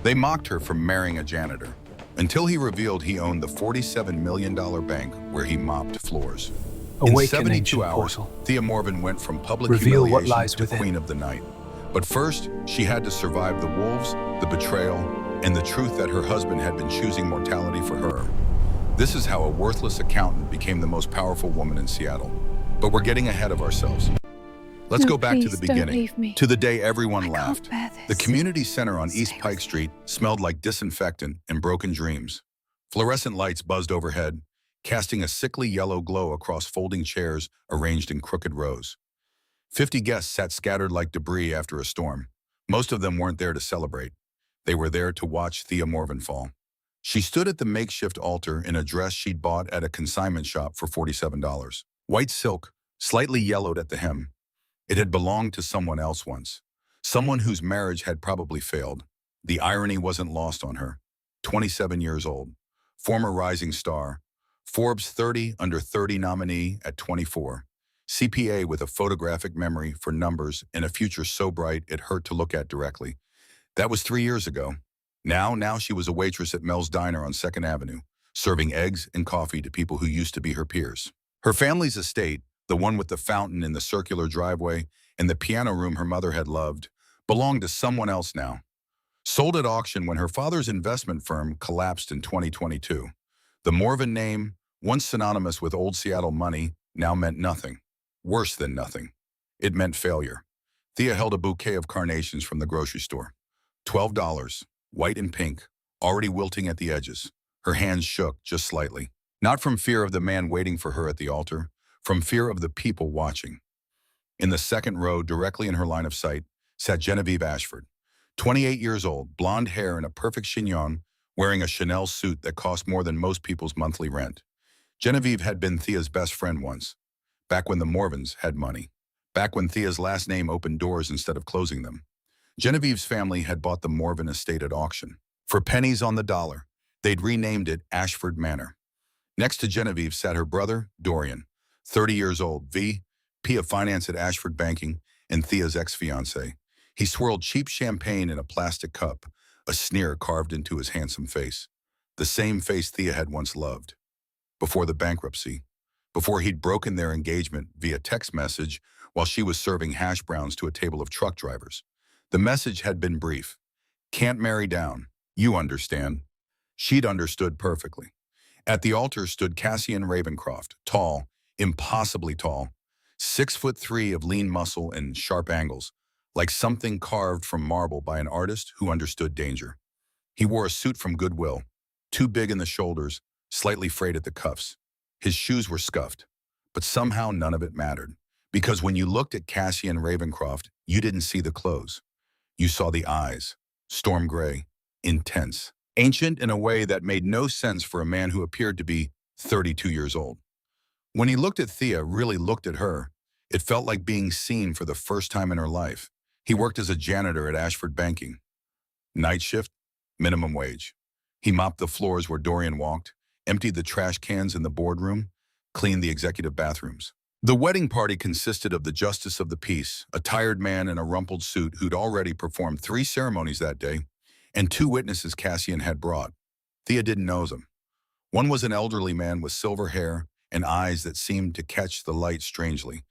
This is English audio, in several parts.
They mocked her for marrying a janitor, until he revealed he owned the $47 million bank where he mopped floors. In Awaken, 72 ancient hours, portal. Thea Morvan went from public Reveal what humiliation lies to within. queen of the night. But first, she had to survive the wolves, the betrayal, and the truth that her husband had been choosing mortality for her. This is how a worthless accountant became the most powerful woman in Seattle. But we're getting ahead of ourselves. Let's No, go back to the please, don't beginning, leave me. to the day everyone I can't laughed. bear The this. community center on East Stay Pike with Street smelled like disinfectant and broken dreams. Fluorescent lights buzzed overhead, casting a sickly yellow glow across folding chairs arranged in crooked rows. 50 guests sat scattered like debris after a storm. Most of them weren't there to celebrate. They were there to watch Thea Morvan fall. She stood at the makeshift altar in a dress she'd bought at a consignment shop for $47. White silk, slightly yellowed at the hem. It had belonged to someone else once. Someone whose marriage had probably failed. The irony wasn't lost on her. 27 years old. Former rising star. Forbes 30 under 30 nominee at 24. CPA with a photographic memory for numbers and a future so bright it hurt to look at directly. That was 3 years ago. Now she was a waitress at Mel's Diner on 2nd Avenue, serving eggs and coffee to people who used to be her peers. Her family's estate, the one with the fountain in the circular driveway and the piano room her mother had loved, belonged to someone else now. Sold at auction when her father's investment firm collapsed in 2022. The Morvan name, once synonymous with old Seattle money, now meant nothing. Worse than nothing. It meant failure. Thea held a bouquet of carnations from the grocery store. $12, white and pink, already wilting at the edges. Her hands shook just slightly. Not from fear of the man waiting for her at the altar, from fear of the people watching. In the second row, directly in her line of sight, sat Genevieve Ashford. 28 years old, blonde hair and a perfect chignon, wearing a Chanel suit that cost more than most people's monthly rent. Genevieve had been Thea's best friend once, back when the Morvans had money, back when Thea's last name opened doors instead of closing them. Genevieve's family had bought the Morvan estate at auction. For pennies on the dollar, they'd renamed it Ashford Manor. Next to Genevieve sat her brother, Dorian, 30 years old, VP of Finance at Ashford Banking, and Thea's ex-fiancé. He swirled cheap champagne in a plastic cup, a sneer carved into his handsome face. The same face Thea had once loved. Before the bankruptcy, before he'd broken their engagement via text message while she was serving hash browns to a table of truck drivers. The message had been brief. Can't marry down. You understand. She'd understood perfectly. At the altar stood Cassian Ravencroft, tall, impossibly tall, 6'3" of lean muscle and sharp angles, like something carved from marble by an artist who understood danger. He wore a suit from Goodwill, too big in the shoulders, slightly frayed at the cuffs. His shoes were scuffed, but somehow none of it mattered, because when you looked at Cassian Ravencroft, you didn't see the clothes. You saw the eyes, storm gray, intense, ancient in a way that made no sense for a man who appeared to be 32 years old. When he looked at Thea, really looked at her, it felt like being seen for the first time in her life. He worked as a janitor at Ashford Banking. Night shift, minimum wage. He mopped the floors where Dorian walked, emptied the trash cans in the boardroom, cleaned the executive bathrooms. The wedding party consisted of the Justice of the Peace, a tired man in a rumpled suit who'd already performed 3 ceremonies that day, and 2 witnesses Cassian had brought. Thea didn't know them. One was an elderly man with silver hair and eyes that seemed to catch the light strangely.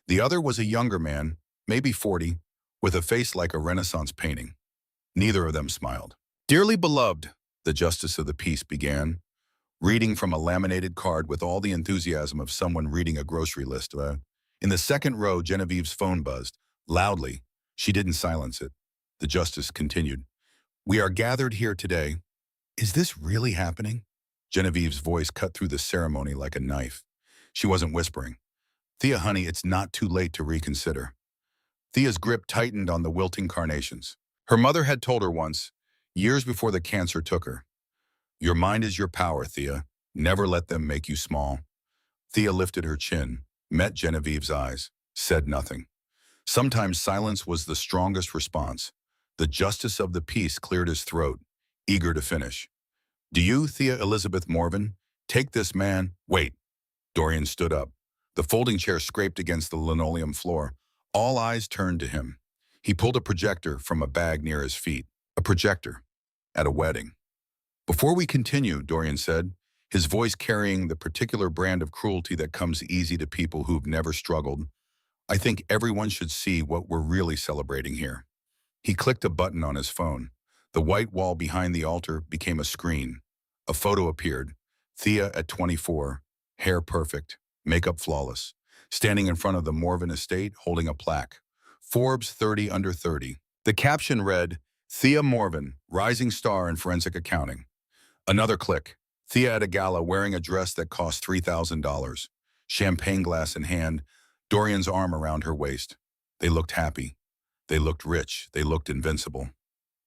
The other was a younger man, maybe 40, with a face like a Renaissance painting. Neither of them smiled. "Dearly beloved," the Justice of the Peace began, reading from a laminated card with all the enthusiasm of someone reading a grocery list. In the second row, Genevieve's phone buzzed. Loudly. She didn't silence it. The Justice continued. "We are gathered here today." "Is this really happening?" Genevieve's voice cut through the ceremony like a knife. She wasn't whispering. "Thea, honey, it's not too late to reconsider." Thea's grip tightened on the wilting carnations. Her mother had told her once, years before the cancer took her, "Your mind is your power, Thea. Never let them make you small." Thea lifted her chin, met Genevieve's eyes, said nothing. Sometimes silence was the strongest response. The Justice of the Peace cleared his throat, eager to finish. "Do you, Thea Elizabeth Morvan, take this man—" "Wait." Dorian stood up. The folding chair scraped against the linoleum floor. All eyes turned to him. He pulled a projector from a bag near his feet. A projector. at a wedding. Before we continue, Dorian said, his voice carrying the particular brand of cruelty that comes easy to people who've never struggled, I think everyone should see what we're really celebrating here. He clicked a button on his phone. The white wall behind the altar became a screen. A photo appeared. Thea at 24, hair perfect, makeup flawless, standing in front of the Morvan estate holding a plaque. Forbes 30 under 30. The caption read, Thea Morvan, rising star in forensic accounting. Another click. Thea at a gala wearing a dress that cost $3,000. Champagne glass in hand, Dorian's arm around her waist. They looked happy. They looked rich. They looked invincible.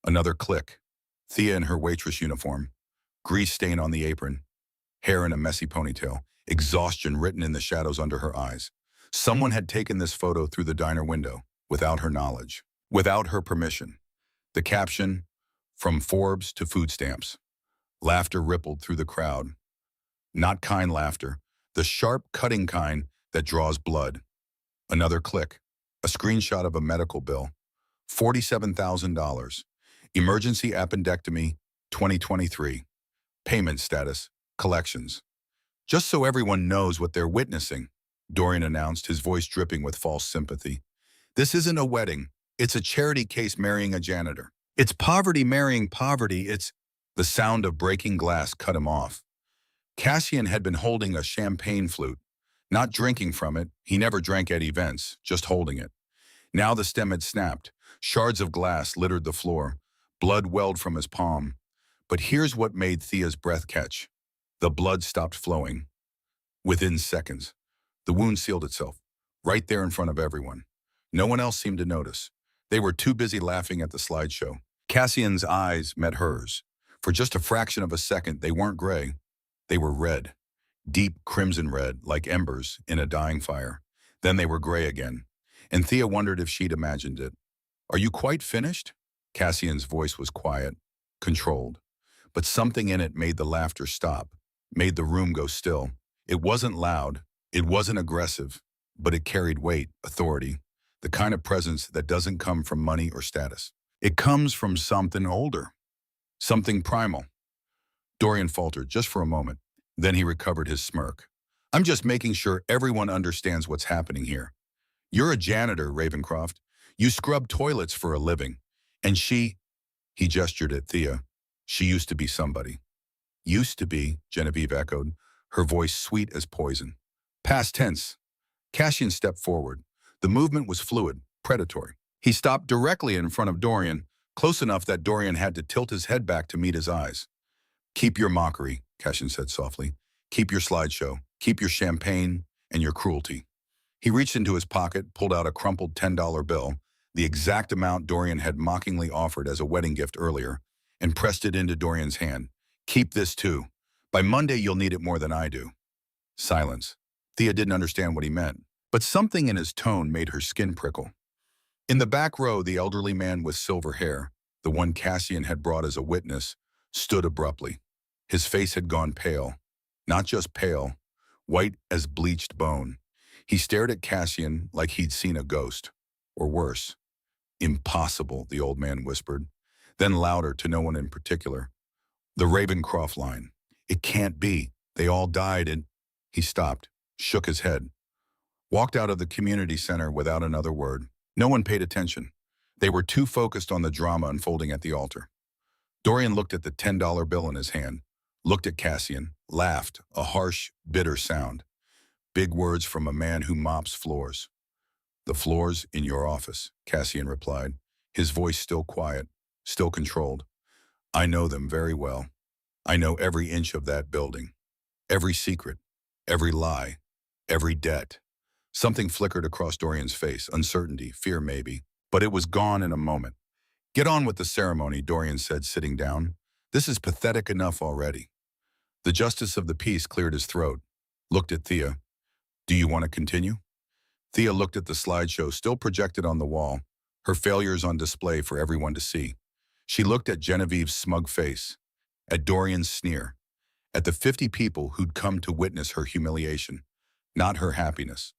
Another click. Thea in her waitress uniform. Grease stain on the apron. Hair in a messy ponytail. Exhaustion written in the shadows under her eyes. Someone had taken this photo through the diner window, without her knowledge, without her permission. The caption, from Forbes to food stamps. Laughter rippled through the crowd. Not kind laughter, the sharp, cutting kind that draws blood. Another click. A screenshot of a medical bill. $47,000. Emergency appendectomy, 2023. Payment status, collections. Just so everyone knows what they're witnessing, Dorian announced, his voice dripping with false sympathy. This isn't a wedding. It's a charity case marrying a janitor. It's poverty marrying poverty. It's... The sound of breaking glass cut him off. Cassian had been holding a champagne flute, not drinking from it. He never drank at events, just holding it. Now the stem had snapped. Shards of glass littered the floor. Blood welled from his palm. But here's what made Thea's breath catch. The blood stopped flowing. Within seconds, the wound sealed itself, right there in front of everyone. No one else seemed to notice. They were too busy laughing at the slideshow. Cassian's eyes met hers. For just a fraction of a second, they weren't gray. They were red. Deep crimson red, like embers in a dying fire. Then they were gray again. And Thea wondered if she'd imagined it. Are you quite finished? Cassian's voice was quiet, controlled. But something in it made the laughter stop, made the room go still. It wasn't loud. It wasn't aggressive. But it carried weight, authority. The kind of presence that doesn't come from money or status. It comes from something older. Something primal. Dorian faltered just for a moment. Then he recovered his smirk. I'm just making sure everyone understands what's happening here. You're a janitor, Ravencroft. You scrub toilets for a living. And he gestured at Thea. She used to be somebody. Used to be, Genevieve echoed, her voice sweet as poison. Past tense. Cassian stepped forward. The movement was fluid, predatory. He stopped directly in front of Dorian, close enough that Dorian had to tilt his head back to meet his eyes. Keep your mockery, Cassian said softly. Keep your slideshow. Keep your champagne and your cruelty. He reached into his pocket, pulled out a crumpled $10 bill, the exact amount Dorian had mockingly offered as a wedding gift earlier, and pressed it into Dorian's hand. Keep this too. By Monday, you'll need it more than I do. Silence. Thea didn't understand what he meant, but something in his tone made her skin prickle. In the back row, the elderly man with silver hair, the one Cassian had brought as a witness, stood abruptly. His face had gone pale. Not just pale, white as bleached bone. He stared at Cassian like he'd seen a ghost. Or worse. Impossible, the old man whispered. Then louder, to no one in particular. The Ravencroft line. It can't be. They all died and... He stopped, shook his head. Walked out of the community center without another word. No one paid attention. They were too focused on the drama unfolding at the altar. Dorian looked at the $10 bill in his hand, looked at Cassian, laughed, a harsh, bitter sound. Big words from a man who mops floors. The floors in your office, Cassian replied, his voice still quiet, still controlled. I know them very well. I know every inch of that building. Every secret, every lie, every debt. Something flickered across Dorian's face, uncertainty, fear maybe, but it was gone in a moment. Get on with the ceremony, Dorian said, sitting down. This is pathetic enough already. The justice of the peace cleared his throat, looked at Thea. Do you want to continue? Thea looked at the slideshow still projected on the wall, her failures on display for everyone to see. She looked at Genevieve's smug face, at Dorian's sneer, at the 50 people who'd come to witness her humiliation, not her happiness.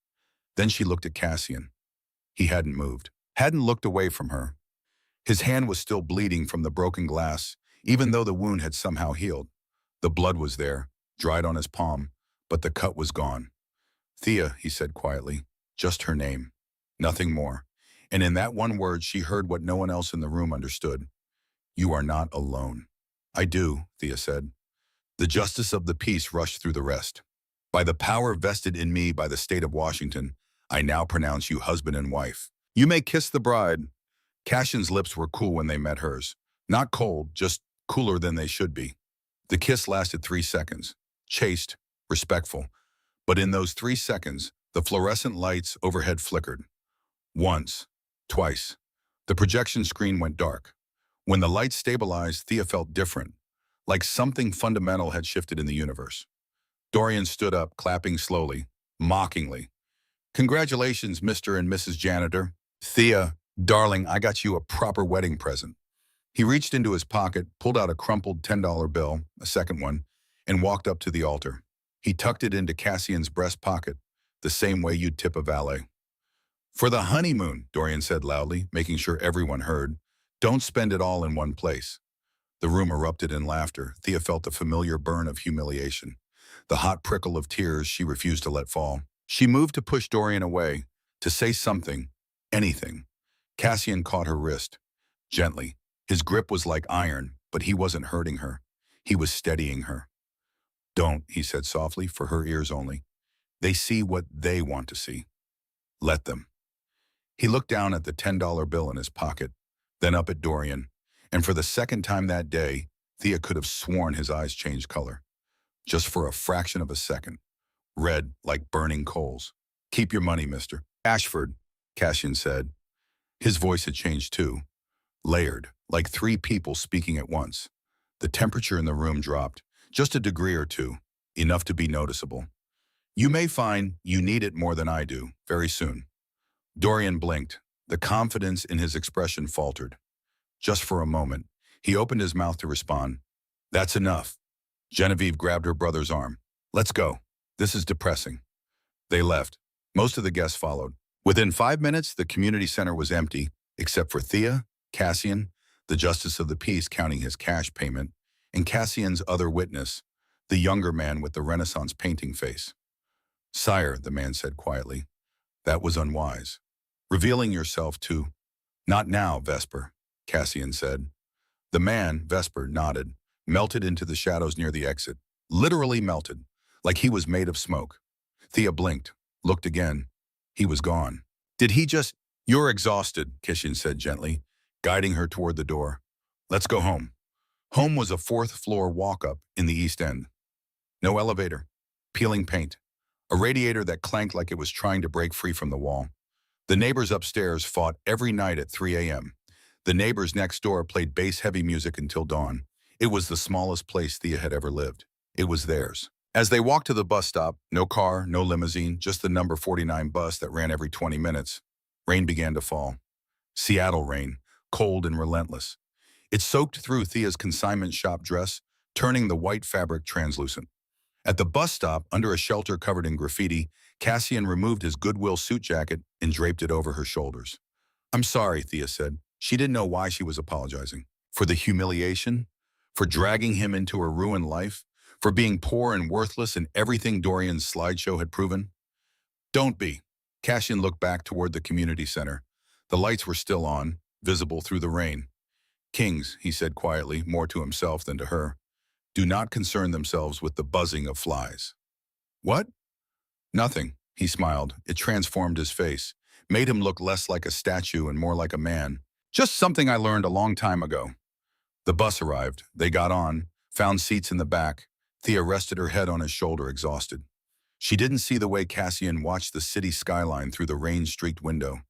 Then she looked at Cassian. He hadn't moved, hadn't looked away from her. His hand was still bleeding from the broken glass. even though the wound had somehow healed. The blood was there, dried on his palm, but the cut was gone. Thea, he said quietly, just her name, nothing more. And in that one word, she heard what no one else in the room understood. You are not alone. I do, Thea said. The justice of the peace rushed through the rest. By the power vested in me by the state of Washington, I now pronounce you husband and wife. You may kiss the bride. Cashin's lips were cool when they met hers. Not cold, just cooler than they should be. The kiss lasted 3 seconds, chaste, respectful. But in those 3 seconds, the fluorescent lights overhead flickered. Once, twice. The projection screen went dark. When the lights stabilized, Thea felt different, like something fundamental had shifted in the universe. Dorian stood up, clapping slowly, mockingly. Congratulations, Mr. and Mrs. Janitor. Thea, darling, I got you a proper wedding present. He reached into his pocket, pulled out a crumpled $10 bill, a second one, and walked up to the altar. He tucked it into Cassian's breast pocket, the same way you'd tip a valet. For the honeymoon, Dorian said loudly, making sure everyone heard. Don't spend it all in one place. The room erupted in laughter. Thea felt the familiar burn of humiliation, the hot prickle of tears she refused to let fall. She moved to push Dorian away, to say something, anything. Cassian caught her wrist, gently. His grip was like iron, but he wasn't hurting her. He was steadying her. Don't, he said softly, for her ears only. They see what they want to see. Let them. He looked down at the $10 bill in his pocket, then up at Dorian, and for the second time that day, Thea could have sworn his eyes changed color. Just for a fraction of a second. Red like burning coals. Keep your money, mister. Ashford, Cassian said. His voice had changed too. Layered, like 3 people speaking at once. The temperature in the room dropped, just a degree or two, enough to be noticeable. You may find you need it more than I do, very soon. Dorian blinked. The confidence in his expression faltered. Just for a moment, he opened his mouth to respond. That's enough. Genevieve grabbed her brother's arm. Let's go. This is depressing. They left. Most of the guests followed. Within 5 minutes, the community center was empty, except for Thea, Cassian, the justice of the peace counting his cash payment, and Cassian's other witness, the younger man with the Renaissance painting face. Sire, the man said quietly, that was unwise. Revealing yourself to... Not now, Vesper, Cassian said. The man, Vesper, nodded, melted into the shadows near the exit. Literally melted, like he was made of smoke. Thea blinked, looked again. He was gone. Did he just... You're exhausted, Cassian said gently, guiding her toward the door. Let's go home. Home was a 4th-floor walk-up in the East End. No elevator. Peeling paint. A radiator that clanked like it was trying to break free from the wall. The neighbors upstairs fought every night at 3 a.m. The neighbors next door played bass-heavy music until dawn. It was the smallest place Thea had ever lived. It was theirs. As they walked to the bus stop, no car, no limousine, just the number 49 bus that ran every 20 minutes, rain began to fall. Seattle rain, cold and relentless. It soaked through Thea's consignment shop dress, turning the white fabric translucent. At the bus stop, under a shelter covered in graffiti, Cassian removed his Goodwill suit jacket and draped it over her shoulders. I'm sorry, Thea said. She didn't know why she was apologizing. For the humiliation? For dragging him into her ruined life? For being poor and worthless in everything Dorian's slideshow had proven? Don't be. Cassian looked back toward the community center. The lights were still on, visible through the rain. Kings, he said quietly, more to himself than to her, do not concern themselves with the buzzing of flies. What? Nothing, he smiled. It transformed his face, made him look less like a statue and more like a man. Just something I learned a long time ago. The bus arrived. They got on, found seats in the back. Thea rested her head on his shoulder, exhausted. She didn't see the way Cassian watched the city skyline through the rain-streaked window.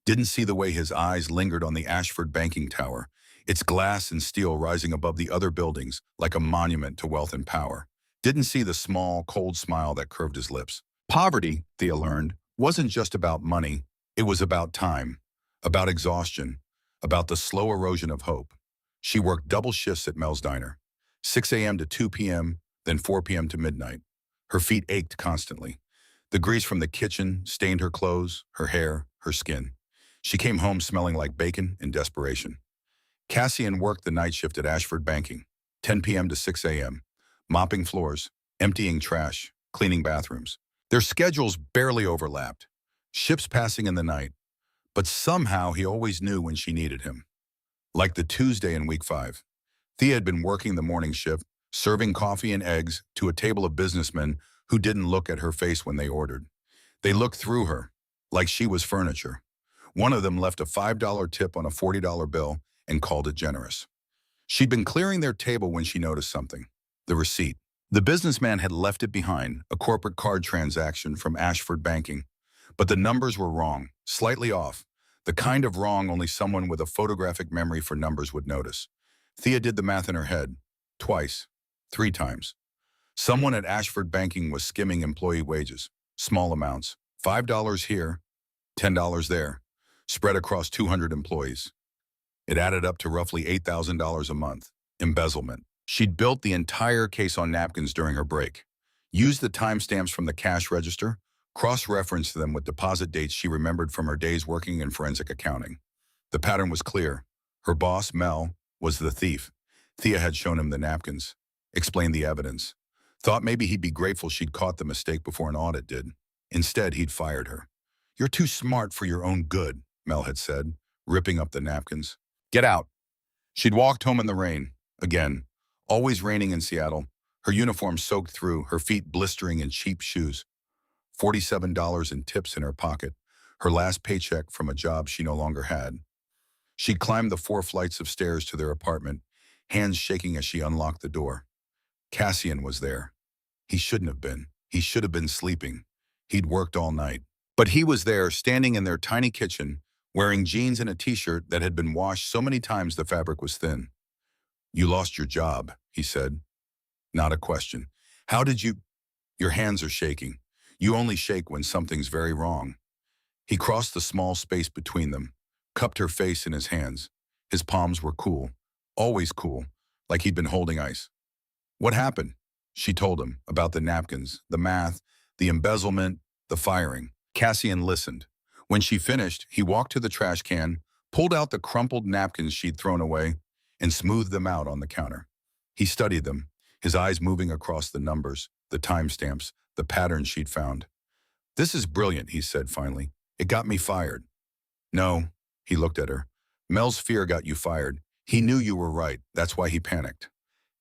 Didn't see the way his eyes lingered on the Ashford banking tower, its glass and steel rising above the other buildings like a monument to wealth and power. Didn't see the small, cold smile that curved his lips. Poverty, Thea learned, wasn't just about money. It was about time, about exhaustion, about the slow erosion of hope. She worked double shifts at Mel's Diner, 6 a.m. to 2 p.m., then 4 p.m. to midnight. Her feet ached constantly. The grease from the kitchen stained her clothes, her hair, her skin. She came home smelling like bacon in desperation. Cassian worked the night shift at Ashford Banking, 10 p.m. to 6 a.m., mopping floors, emptying trash, cleaning bathrooms. Their schedules barely overlapped, ships passing in the night, but somehow he always knew when she needed him. Like the Tuesday in week 5, Thea had been working the morning shift, serving coffee and eggs to a table of businessmen who didn't look at her face when they ordered. They looked through her, like she was furniture. One of them left a $5 tip on a $40 bill and called it generous. She'd been clearing their table when she noticed something: the receipt. The businessman had left it behind, a corporate card transaction from Ashford Banking. But the numbers were wrong, slightly off, the kind of wrong only someone with a photographic memory for numbers would notice. Thea did the math in her head. Twice. 3 times. Someone at Ashford Banking was skimming employee wages. Small amounts. $5 here, $10 there, spread across 200 employees. It added up to roughly $8,000 a month. Embezzlement. She'd built the entire case on napkins during her break, used the timestamps from the cash register, cross-referenced them with deposit dates she remembered from her days working in forensic accounting. The pattern was clear. Her boss, Mel, was the thief. Thea had shown him the napkins, explained the evidence, thought maybe he'd be grateful she'd caught the mistake before an audit did. Instead, he'd fired her. "You're too smart for your own good," Mel had said, ripping up the napkins. "Get out." She'd walked home in the rain. Again. Always raining in Seattle. Her uniform soaked through, her feet blistering in cheap shoes. $47 in tips in her pocket, her last paycheck from a job she no longer had. She'd climbed the 4 flights of stairs to their apartment, hands shaking as she unlocked the door. Cassian was there. He shouldn't have been. He should have been sleeping. He'd worked all night. But he was there, standing in their tiny kitchen, wearing jeans and a t-shirt that had been washed so many times the fabric was thin. "You lost your job," he said. Not a question. "How did you—" "Your hands are shaking. You only shake when something's very wrong." He crossed the small space between them, cupped her face in his hands. His palms were cool, always cool, like he'd been holding ice. "What happened?" She told him about the napkins, the math, the embezzlement, the firing. Cassian listened. When she finished, he walked to the trash can, pulled out the crumpled napkins she'd thrown away, and smoothed them out on the counter. He studied them, his eyes moving across the numbers, the timestamps, the patterns she'd found. "This is brilliant," he said finally. "It got me fired." "No," he looked at her. "Mel's fear got you fired. He knew you were right. That's why he panicked."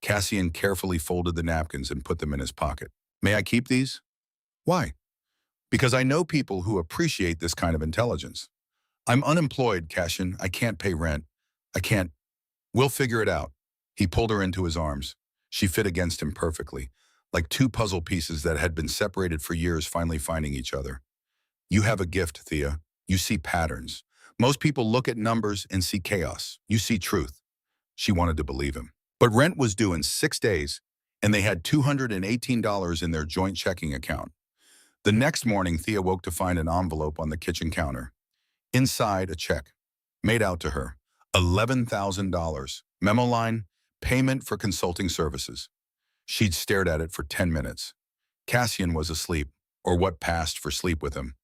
Cassian carefully folded the napkins and put them in his pocket. "May I keep these?" "Why?" "Because I know people who appreciate this kind of intelligence. I'm unemployed, Cassian. I can't pay rent. I can't—" "We'll figure it out." He pulled her into his arms. She fit against him perfectly, like 2 puzzle pieces that had been separated for years finally finding each other. "You have a gift, Thea. You see patterns. Most people look at numbers and see chaos. You see truth." She wanted to believe him. But rent was due in 6 days, and they had $218 in their joint checking account. The next morning, Thea woke to find an envelope on the kitchen counter. Inside, a check, made out to her. $11,000. Memo line, payment for consulting services. She'd stared at it for 10 minutes. Cassian was asleep, or what passed for sleep with him.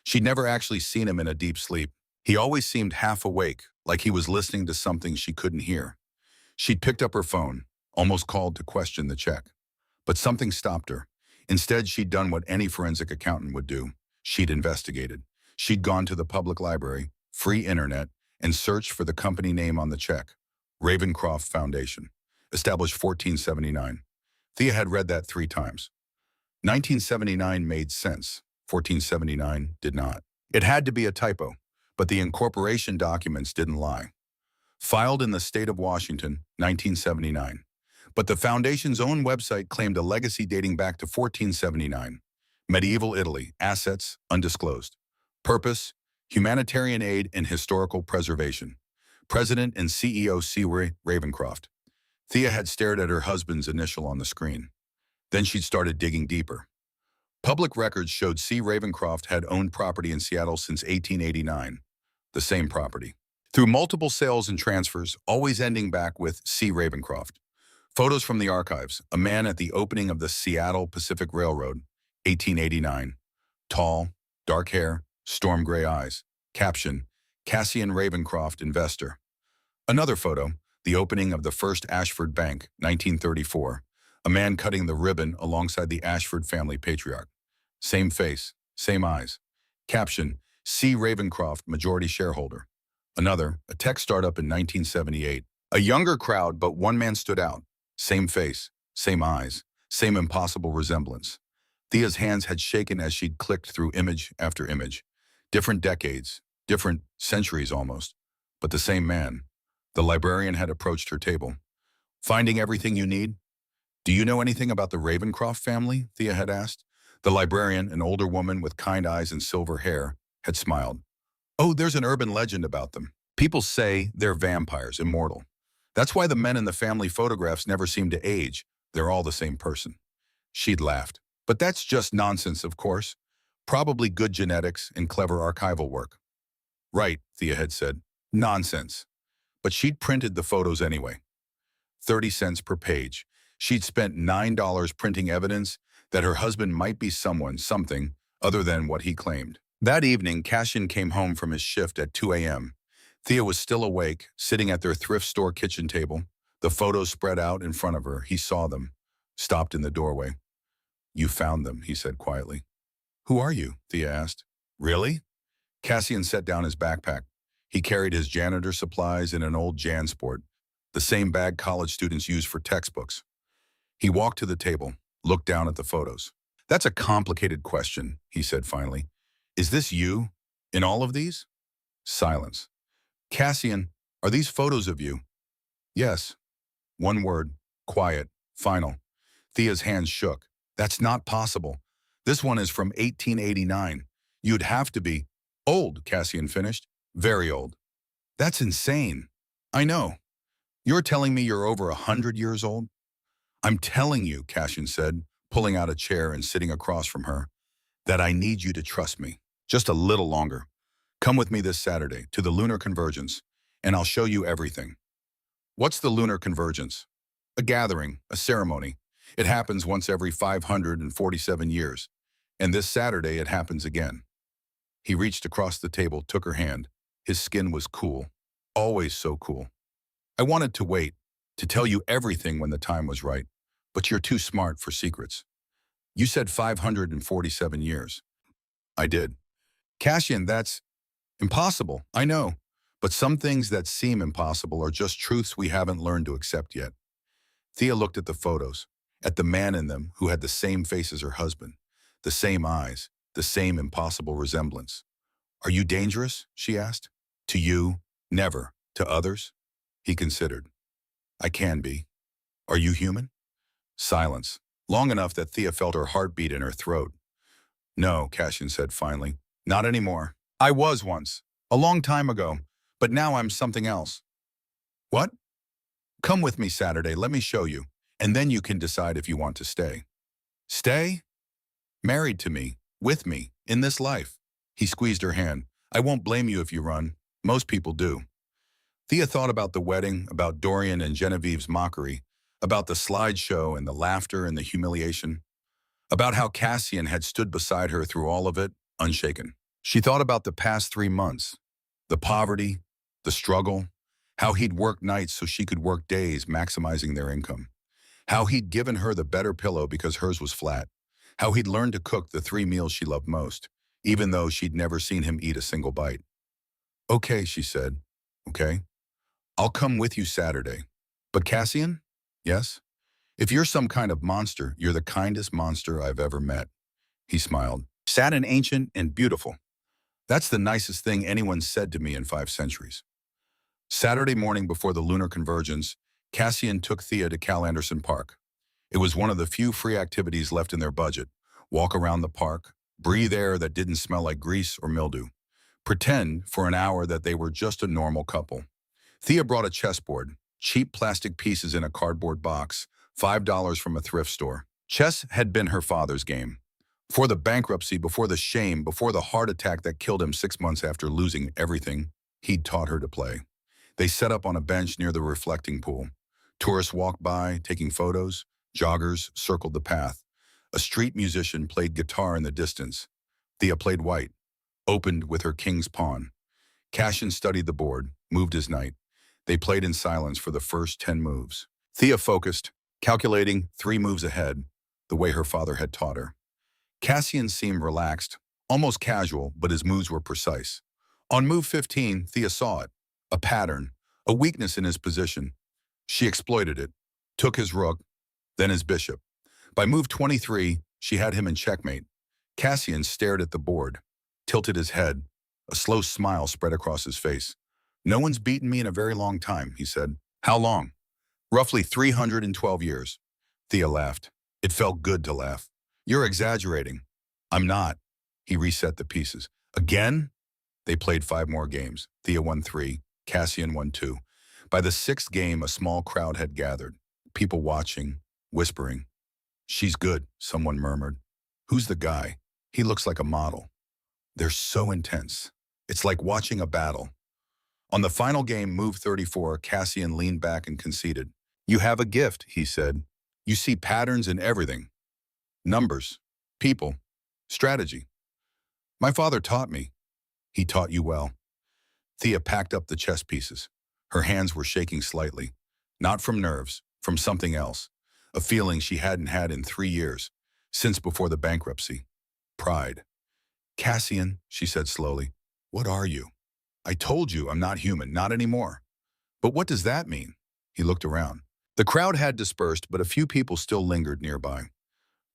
She'd never actually seen him in a deep sleep. He always seemed half awake, like he was listening to something she couldn't hear. She'd picked up her phone, almost called to question the check. But something stopped her. Instead, she'd done what any forensic accountant would do. She'd investigated. She'd gone to the public library, free internet, and searched for the company name on the check. Ravencroft Foundation, established 1479. Thea had read that 3 times. 1979 made sense. 1479 did not. It had to be a typo, but the incorporation documents didn't lie. Filed in the state of Washington, 1979. But the foundation's own website claimed a legacy dating back to 1479. Medieval Italy, assets undisclosed. Purpose, humanitarian aid and historical preservation. President and CEO C. Ravencroft. Thea had stared at her husband's initial on the screen. Then she'd started digging deeper. Public records showed C. Ravencroft had owned property in Seattle since 1889. The same property. Through multiple sales and transfers, always ending back with C. Ravencroft. Photos from the archives. A man at the opening of the Seattle Pacific Railroad, 1889. Tall, dark hair, storm gray eyes. Caption, Cassian Ravencroft, investor. Another photo, the opening of the First Ashford Bank, 1934. A man cutting the ribbon alongside the Ashford family patriarch. Same face, same eyes. Caption, C. Ravencroft, majority shareholder. Another, a tech startup in 1978. A younger crowd, but one man stood out. Same face, same eyes, same impossible resemblance. Thea's hands had shaken as she'd clicked through image after image. Different decades, different centuries almost, but the same man. The librarian had approached her table. Finding everything you need? Do you know anything about the Ravencroft family? Thea had asked. The librarian, an older woman with kind eyes and silver hair, had smiled. Oh, there's an urban legend about them. People say they're vampires, immortal. That's why the men in the family photographs never seem to age. They're all the same person. She'd laughed. But that's just nonsense, of course. Probably good genetics and clever archival work. Right, Thea had said. Nonsense. But she'd printed the photos anyway. 30 cents per page. She'd spent $9 printing evidence that her husband might be someone, something, other than what he claimed. That evening, Cassian came home from his shift at 2 a.m. Thea was still awake, sitting at their thrift store kitchen table. The photos spread out in front of her. He saw them, stopped in the doorway. You found them, he said quietly. Who are you? Thea asked. Really? Cassian set down his backpack. He carried his janitor supplies in an old JanSport, the same bag college students use for textbooks. He walked to the table, looked down at the photos. That's a complicated question, he said finally. Is this you? In all of these? Silence. Cassian, are these photos of you? Yes. One word. Quiet. Final. Thea's hands shook. That's not possible. This one is from 1889. You'd have to be old, Cassian finished. Very old. That's insane. I know. You're telling me you're over 100 years old? I'm telling you, Cassian said, pulling out a chair and sitting across from her, that I need you to trust me. Just a little longer. Come with me this Saturday to the Lunar Convergence, and I'll show you everything. What's the Lunar Convergence? A gathering, a ceremony. It happens once every 547 years, and this Saturday it happens again. He reached across the table, took her hand. His skin was cool, always so cool. I wanted to wait, to tell you everything when the time was right, but you're too smart for secrets. You said 547 years. I did. Cassian, that's impossible, I know, but some things that seem impossible are just truths we haven't learned to accept yet. Thea looked at the photos, at the man in them who had the same face as her husband, the same eyes, the same impossible resemblance. Are you dangerous? She asked. To you, never. To others? He considered. I can be. Are you human? Silence, long enough that Thea felt her heartbeat in her throat. No, Cassian said finally. Not anymore. I was once, a long time ago, but now I'm something else. What? Come with me Saturday, let me show you, and then you can decide if you want to stay. Stay? Married to me, with me, in this life. He squeezed her hand. I won't blame you if you run. Most people do. Thea thought about the wedding, about Dorian and Genevieve's mockery, about the slideshow and the laughter and the humiliation, about how Cassian had stood beside her through all of it, unshaken. She thought about the past 3 months, the poverty, the struggle, how he'd worked nights so she could work days, maximizing their income, how he'd given her the better pillow because hers was flat, how he'd learned to cook the 3 meals she loved most, even though she'd never seen him eat a single bite. Okay, she said. Okay. I'll come with you Saturday. But Cassian? Yes? If you're some kind of monster, you're the kindest monster I've ever met. He smiled. Sad and ancient and beautiful. That's the nicest thing anyone's said to me in 5 centuries. Saturday morning before the Lunar Convergence, Cassian took Thea to Cal Anderson Park. It was one of the few free activities left in their budget. Walk around the park, breathe air that didn't smell like grease or mildew. Pretend for an hour that they were just a normal couple. Thea brought a chessboard, cheap plastic pieces in a cardboard box, $5 from a thrift store. Chess had been her father's game. Before the bankruptcy, before the shame, before the heart attack that killed him 6 months after losing everything, he'd taught her to play. They set up on a bench near the reflecting pool. Tourists walked by, taking photos. Joggers circled the path. A street musician played guitar in the distance. Thea played white, opened with her king's pawn. Cassian studied the board, moved his knight. They played in silence for the first 10 moves. Thea focused, calculating 3 moves ahead, the way her father had taught her. Cassian seemed relaxed, almost casual, but his moves were precise. On move 15, Thea saw it, a pattern, a weakness in his position. She exploited it, took his rook, then his bishop. By move 23, she had him in checkmate. Cassian stared at the board, tilted his head. A slow smile spread across his face. "No one's beaten me in a very long time," he said. "How long?" "Roughly 312 years. Thea laughed. It felt good to laugh. "You're exaggerating." "I'm not." He reset the pieces. "Again?" They played 5 more games. Thea won 3, Cassian won 2. By the 6th game, a small crowd had gathered. People watching, whispering. "She's good," someone murmured. "Who's the guy? He looks like a model." "They're so intense. It's like watching a battle." On the final game, move 34, Cassian leaned back and conceded. "You have a gift," he said. "You see patterns in everything. Numbers, people, strategy. My father taught me." "He taught you well." Thea packed up the chess pieces. Her hands were shaking slightly. Not from nerves, from something else. A feeling she hadn't had in 3 years, since before the bankruptcy. Pride. "Cassian," she said slowly, "what are you? I told you I'm not human, not anymore." "But what does that mean?" He looked around. The crowd had dispersed, but a few people still lingered nearby.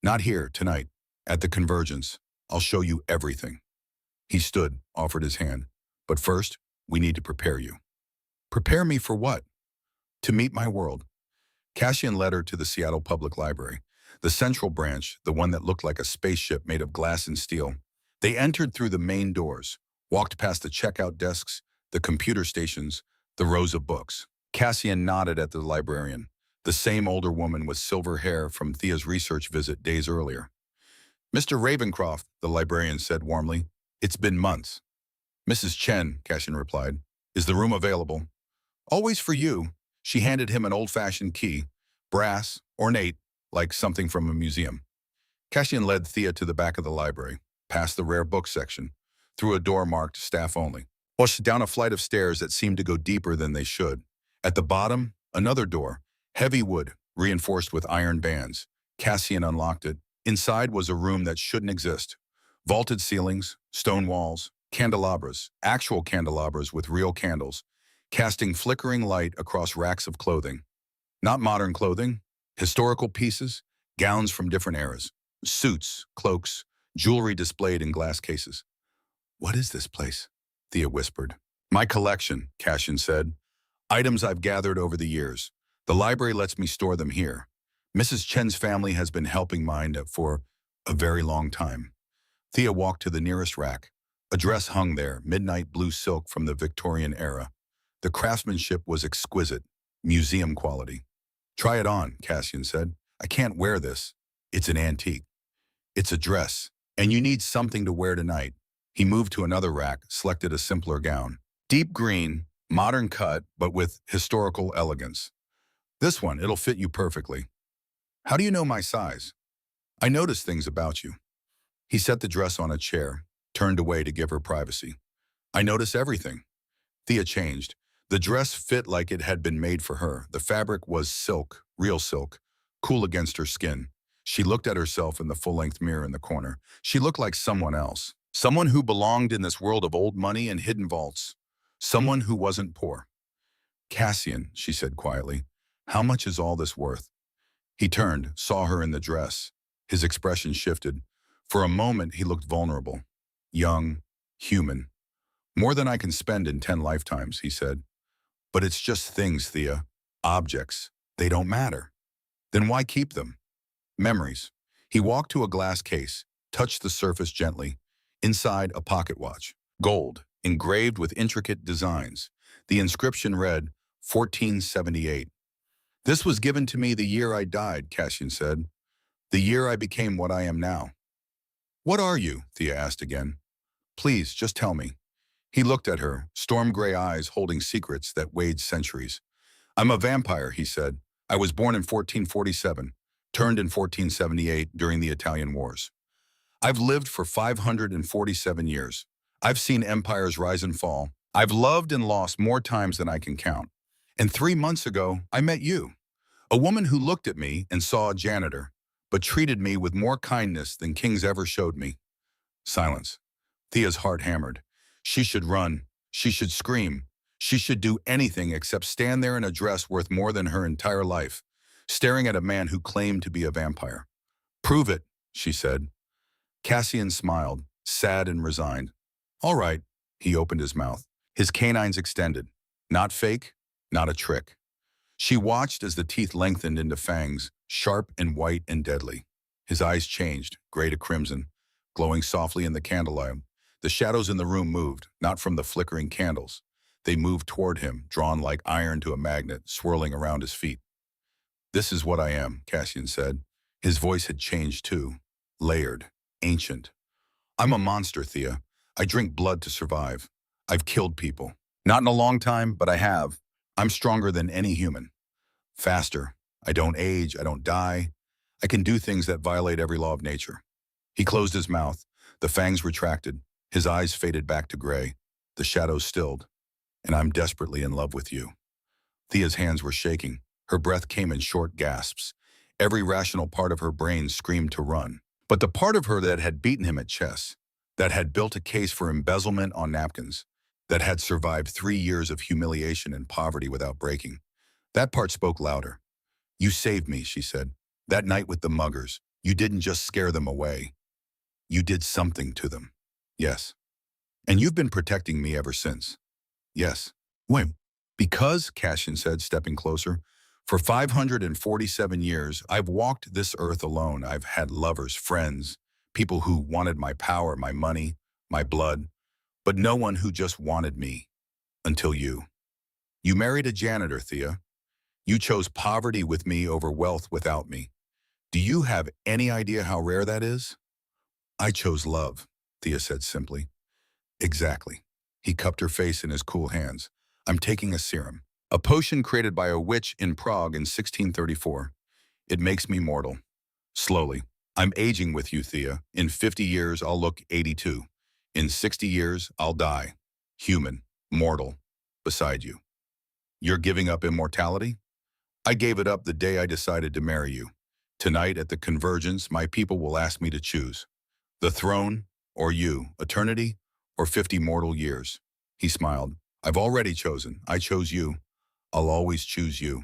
"Not here, tonight. At the Convergence. I'll show you everything." He stood, offered his hand. "But first, we need to prepare you." "Prepare me for what?" "To meet my world." Cassian led her to the Seattle Public Library, the central branch, the one that looked like a spaceship made of glass and steel. They entered through the main doors, walked past the checkout desks, the computer stations, the rows of books. Cassian nodded at the librarian, the same older woman with silver hair from Thea's research visit days earlier. "Mr. Ravencroft," the librarian said warmly. "It's been months." "Mrs. Chen," Cassian replied. "Is the room available?" "Always for you." She handed him an old-fashioned key, brass, ornate, like something from a museum. Cassian led Thea to the back of the library, past the rare book section, through a door marked staff only, pushed down a flight of stairs that seemed to go deeper than they should. At the bottom, another door, heavy wood, reinforced with iron bands. Cassian unlocked it. Inside was a room that shouldn't exist. Vaulted ceilings, stone walls, candelabras, actual candelabras with real candles, casting flickering light across racks of clothing. Not modern clothing, historical pieces, gowns from different eras, suits, cloaks, jewelry displayed in glass cases. "What is this place?" Thea whispered. "My collection," Cassian said. "Items I've gathered over the years. The library lets me store them here. Mrs. Chen's family has been helping mine for a very long time." Thea walked to the nearest rack. A dress hung there, midnight blue silk from the Victorian era. The craftsmanship was exquisite, museum quality. "Try it on," Cassian said. "I can't wear this. It's an antique." "It's a dress, and you need something to wear tonight." He moved to another rack, selected a simpler gown. Deep green, modern cut, but with historical elegance. "This one, it'll fit you perfectly." "How do you know my size?" "I notice things about you." He set the dress on a chair, turned away to give her privacy. "I notice everything." Thea changed. The dress fit like it had been made for her. The fabric was silk, real silk, cool against her skin. She looked at herself in the full-length mirror in the corner. She looked like someone else. Someone who belonged in this world of old money and hidden vaults. Someone who wasn't poor. "Cassian," she said quietly, "how much is all this worth?" He turned, saw her in the dress. His expression shifted. For a moment, he looked vulnerable. Young, human. "More than I can spend in 10 lifetimes," he said. "But it's just things, Thea. Objects. They don't matter." "Then why keep them?" "Memories." He walked to a glass case, touched the surface gently. Inside, a pocket watch. Gold, engraved with intricate designs. The inscription read, 1478. "This was given to me the year I died," Cassian said. "The year I became what I am now." "What are you?" Thea asked again. "Please, just tell me." He looked at her, storm-gray eyes holding secrets that weighed centuries. "I'm a vampire," he said. "I was born in 1447, turned in 1478 during the Italian Wars. I've lived for 547 years. I've seen empires rise and fall. I've loved and lost more times than I can count. And 3 months ago, I met you. A woman who looked at me and saw a janitor, but treated me with more kindness than kings ever showed me. Silence. Thea's heart hammered. She should run. She should scream. She should do anything except stand there in a dress worth more than her entire life, staring at a man who claimed to be a vampire. Prove it, she said. Cassian smiled, sad and resigned. All right, he opened his mouth, his canines extended. Not fake, not a trick. She watched as the teeth lengthened into fangs, sharp and white and deadly. His eyes changed, gray to crimson, glowing softly in the candlelight. The shadows in the room moved, not from the flickering candles. They moved toward him, drawn like iron to a magnet, swirling around his feet. This is what I am, Cassian said. His voice had changed too, layered, ancient. I'm a monster, Thea. I drink blood to survive. I've killed people. Not in a long time, but I have. I'm stronger than any human. Faster. I don't age. I don't die. I can do things that violate every law of nature. He closed his mouth. The fangs retracted. His eyes faded back to gray. The shadows stilled. And I'm desperately in love with you. Thea's hands were shaking. Her breath came in short gasps. Every rational part of her brain screamed to run. But the part of her that had beaten him at chess, that had built a case for embezzlement on napkins, that had survived 3 years of humiliation and poverty without breaking, that part spoke louder. You saved me, she said. That night with the muggers, you didn't just scare them away. You did something to them. Yes. And you've been protecting me ever since. Yes. Wait. Because, Cassian said, stepping closer, for 547 years, I've walked this earth alone. I've had lovers, friends, people who wanted my power, my money, my blood, but no one who just wanted me. Until you. You married a janitor, Thea. You chose poverty with me over wealth without me. Do you have any idea how rare that is? I chose love, Thea said simply. Exactly. He cupped her face in his cool hands. I'm taking a serum, a potion created by a witch in Prague in 1634. It makes me mortal. Slowly. I'm aging with you, Thea. In 50 years, I'll look 82. In 60 years, I'll die. Human, mortal, beside you. You're giving up immortality? I gave it up the day I decided to marry you. Tonight at the Convergence, my people will ask me to choose. The throne, or you, eternity, or 50 mortal years. He smiled. I've already chosen. I chose you. I'll always choose you.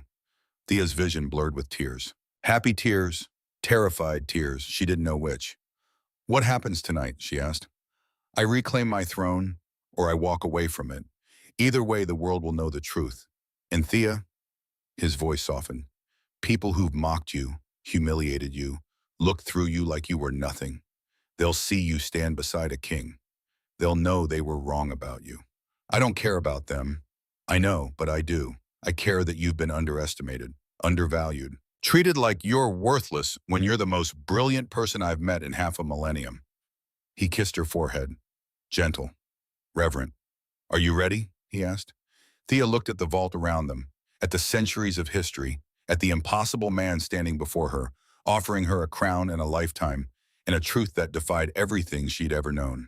Thea's vision blurred with tears. Happy tears, terrified tears, she didn't know which. What happens tonight, she asked. I reclaim my throne, or I walk away from it. Either way, the world will know the truth. And Thea, his voice softened, people who've mocked you, humiliated you, looked through you like you were nothing. They'll see you stand beside a king. They'll know they were wrong about you. I don't care about them. I know, but I do. I care that you've been underestimated, undervalued, treated like you're worthless when you're the most brilliant person I've met in half a millennium. He kissed her forehead, gentle, reverent. Are you ready? He asked. Thea looked at the vault around them, at the centuries of history, at the impossible man standing before her, offering her a crown and a lifetime, and a truth that defied everything she'd ever known.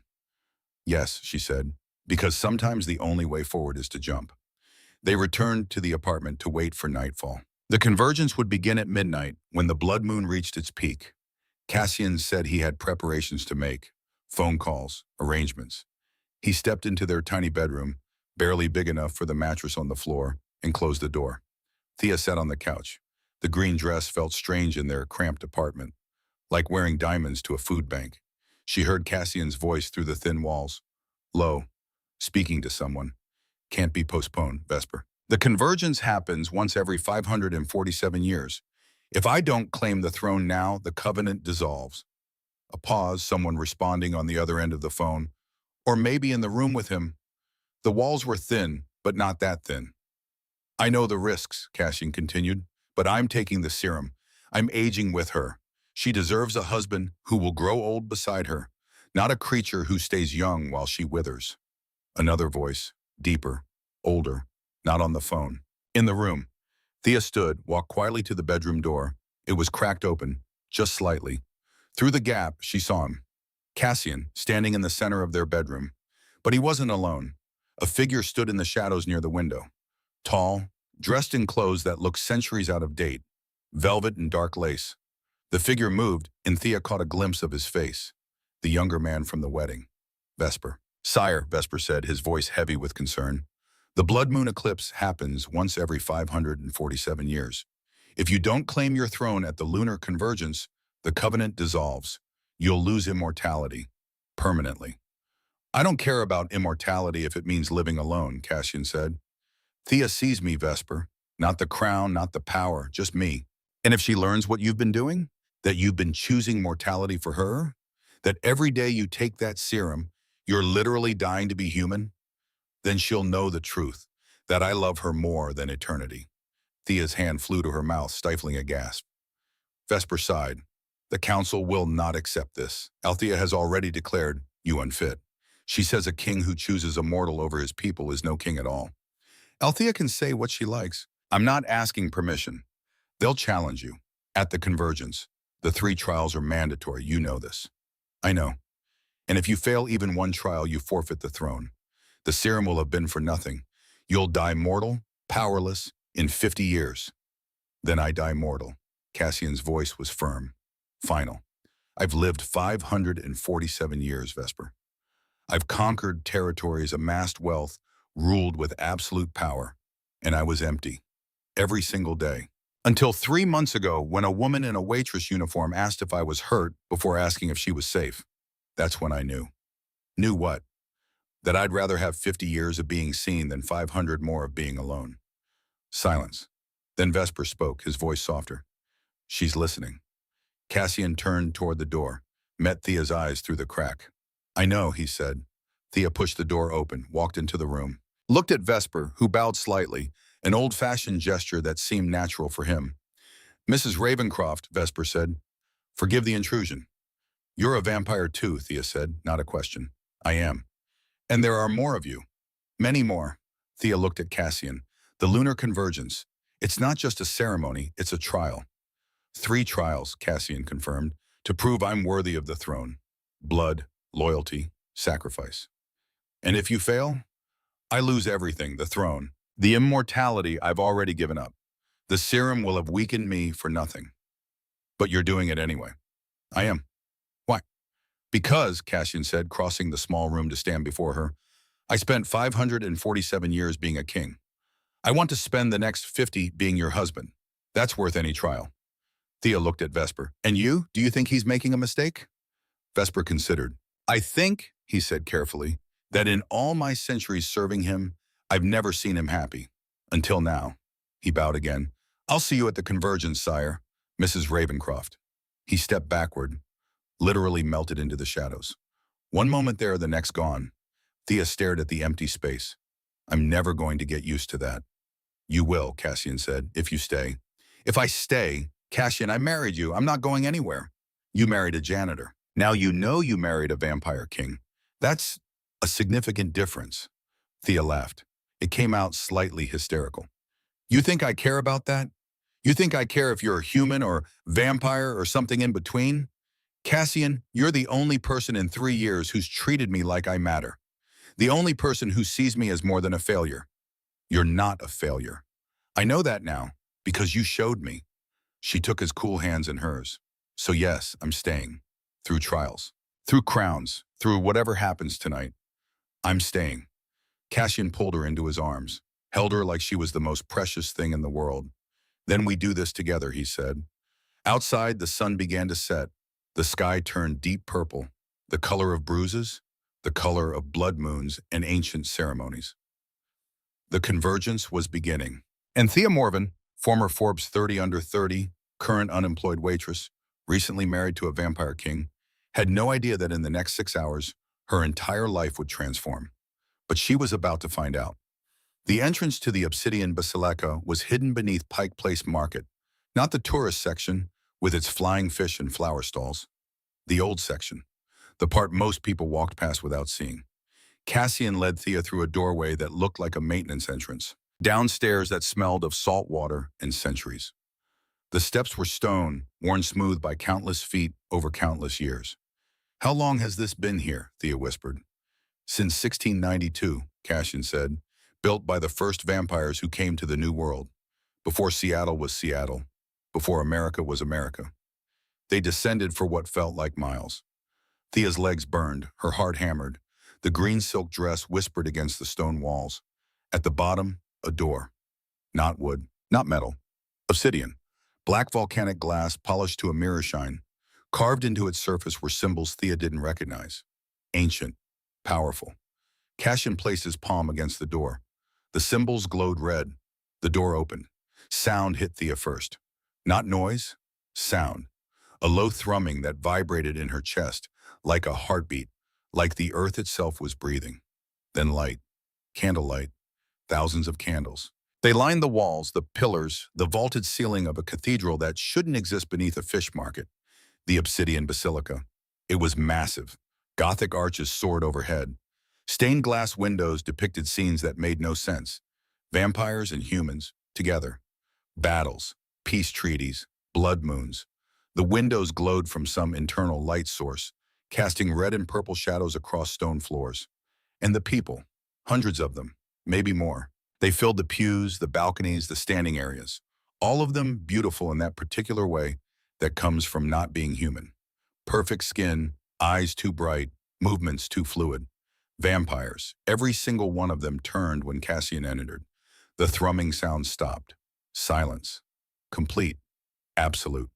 Yes, she said, because sometimes the only way forward is to jump. They returned to the apartment to wait for nightfall. The Convergence would begin at midnight when the blood moon reached its peak. Cassian said he had preparations to make, phone calls, arrangements. He stepped into their tiny bedroom, barely big enough for the mattress on the floor, and closed the door. Thea sat on the couch. The green dress felt strange in their cramped apartment, like wearing diamonds to a food bank. She heard Cassian's voice through the thin walls. Low, speaking to someone. Can't be postponed, Vesper. The Convergence happens once every 547 years. If I don't claim the throne now, the covenant dissolves. A pause, someone responding on the other end of the phone. Or maybe in the room with him. The walls were thin, but not that thin. I know the risks, Cassian continued, but I'm taking the serum. I'm aging with her. She deserves a husband who will grow old beside her, not a creature who stays young while she withers. Another voice, deeper, older, not on the phone. In the room, Thea stood, walked quietly to the bedroom door. It was cracked open, just slightly. Through the gap, she saw him. Cassian, standing in the center of their bedroom. But he wasn't alone. A figure stood in the shadows near the window. Tall, dressed in clothes that looked centuries out of date, velvet and dark lace. The figure moved, and Thea caught a glimpse of his face, the younger man from the wedding, Vesper. "Sire," Vesper said, his voice heavy with concern, "the blood moon eclipse happens once every 547 years. If you don't claim your throne at the lunar convergence, the covenant dissolves. You'll lose immortality, permanently." "I don't care about immortality if it means living alone," Cassian said. "Thea sees me, Vesper. Not the crown, not the power, just me. And if she learns what you've been doing, that you've been choosing mortality for her, that every day you take that serum, you're literally dying to be human, then she'll know the truth, that I love her more than eternity." Thea's hand flew to her mouth, stifling a gasp. Vesper sighed. "The council will not accept this. Althea has already declared you unfit. She says a king who chooses a mortal over his people is no king at all. Althea can say what she likes. I'm not asking permission. They'll challenge you. At the convergence. The 3 trials are mandatory, you know this." "I know. And if you fail even one trial, you forfeit the throne. The serum will have been for nothing. You'll die mortal, powerless, in 50 years. Then I die mortal." Cassian's voice was firm, final. "I've lived 547 years, Vesper. I've conquered territories, amassed wealth, ruled with absolute power, and I was empty. Every single day. Until 3 months ago, when a woman in a waitress uniform asked if I was hurt before asking if she was safe. That's when I knew." "Knew what?" "That I'd rather have 50 years of being seen than 500 more of being alone." Silence. Then Vesper spoke, his voice softer. "She's listening." Cassian turned toward the door, met Thea's eyes through the crack. "I know," he said. Thea pushed the door open, walked into the room, looked at Vesper, who bowed slightly, an old-fashioned gesture that seemed natural for him. "Mrs. Ravencroft," Vesper said, "forgive the intrusion." "You're a vampire too," Thea said, not a question. "I am. And there are more of you." "Many more." Thea looked at Cassian. "The lunar convergence. It's not just a ceremony, it's a trial." 3 trials, Cassian confirmed, to prove I'm worthy of the throne. Blood, loyalty, sacrifice. "And if you fail, I lose everything, the throne. The immortality I've already given up. The serum will have weakened me for nothing." "But you're doing it anyway." "I am." "Why?" "Because," Cassian said, crossing the small room to stand before her, "I spent 547 years being a king. I want to spend the next 50 being your husband. That's worth any trial." Thea looked at Vesper. "And you? Do you think he's making a mistake?" Vesper considered. "I think," he said carefully, "that in all my centuries serving him, I've never seen him happy. Until now." He bowed again. "I'll see you at the convergence, sire. Mrs. Ravencroft." He stepped backward, literally melted into the shadows. One moment there, the next gone. Thea stared at the empty space. "I'm never going to get used to that." "You will," Cassian said, "if you stay." "If I stay? Cassian, I married you. I'm not going anywhere." "You married a janitor. Now you know you married a vampire king. That's a significant difference." Thea laughed. It came out slightly hysterical. "You think I care about that? You think I care if you're human or vampire or something in between? Cassian, you're the only person in 3 years who's treated me like I matter. The only person who sees me as more than a failure. You're not a failure. I know that now, because you showed me." She took his cool hands in hers. "So yes, I'm staying. Through trials. Through crowns. Through whatever happens tonight. I'm staying." Cassian pulled her into his arms, held her like she was the most precious thing in the world. "Then we do this together," he said. Outside, the sun began to set. The sky turned deep purple, the color of bruises, the color of blood moons and ancient ceremonies. The convergence was beginning. And Thea Morven, former Forbes 30 under 30, current unemployed waitress, recently married to a vampire king, had no idea that in the next 6 hours, her entire life would transform. But she was about to find out. The entrance to the Obsidian Basilica was hidden beneath Pike Place Market, not the tourist section with its flying fish and flower stalls. The old section, the part most people walked past without seeing. Cassian led Thea through a doorway that looked like a maintenance entrance, downstairs that smelled of salt water and centuries. The steps were stone, worn smooth by countless feet over countless years. "How long has this been here?" Thea whispered. "Since 1692, Cassian said. built by the first vampires who came to the New World, before Seattle was Seattle, before America was America. They descended for what felt like miles. Thea's legs burned, her heart hammered. The green silk dress whispered against the stone walls. At the bottom, a door. Not wood, not metal. Obsidian. Black volcanic glass polished to a mirror shine. Carved into its surface were symbols Thea didn't recognize. Ancient. Powerful. Cassian placed his palm against the door. The symbols glowed red. The door opened. Sound hit Thea first. Not noise, sound. A low thrumming that vibrated in her chest, like a heartbeat, like the earth itself was breathing. Then light. Candlelight. Thousands of candles. They lined the walls, the pillars, the vaulted ceiling of a cathedral that shouldn't exist beneath a fish market. The Obsidian Basilica. It was massive. Gothic arches soared overhead. Stained glass windows depicted scenes that made no sense. Vampires and humans, together. Battles, peace treaties, blood moons. The windows glowed from some internal light source, casting red and purple shadows across stone floors. And the people, hundreds of them, maybe more. They filled the pews, the balconies, the standing areas. All of them beautiful in that particular way that comes from not being human. Perfect skin, eyes too bright, movements too fluid. Vampires, every single one of them turned when Cassian entered. The thrumming sound stopped. Silence. Complete. Absolute.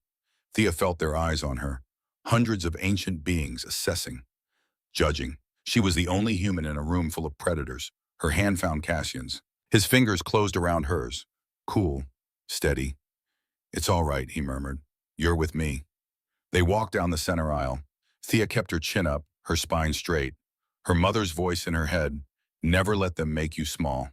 Thea felt their eyes on her. Hundreds of ancient beings assessing. Judging. She was the only human in a room full of predators. Her hand found Cassian's. His fingers closed around hers. Cool. Steady. It's all right, he murmured. You're with me. They walked down the center aisle. Thea kept her chin up, her spine straight. Her mother's voice in her head, never let them make you small.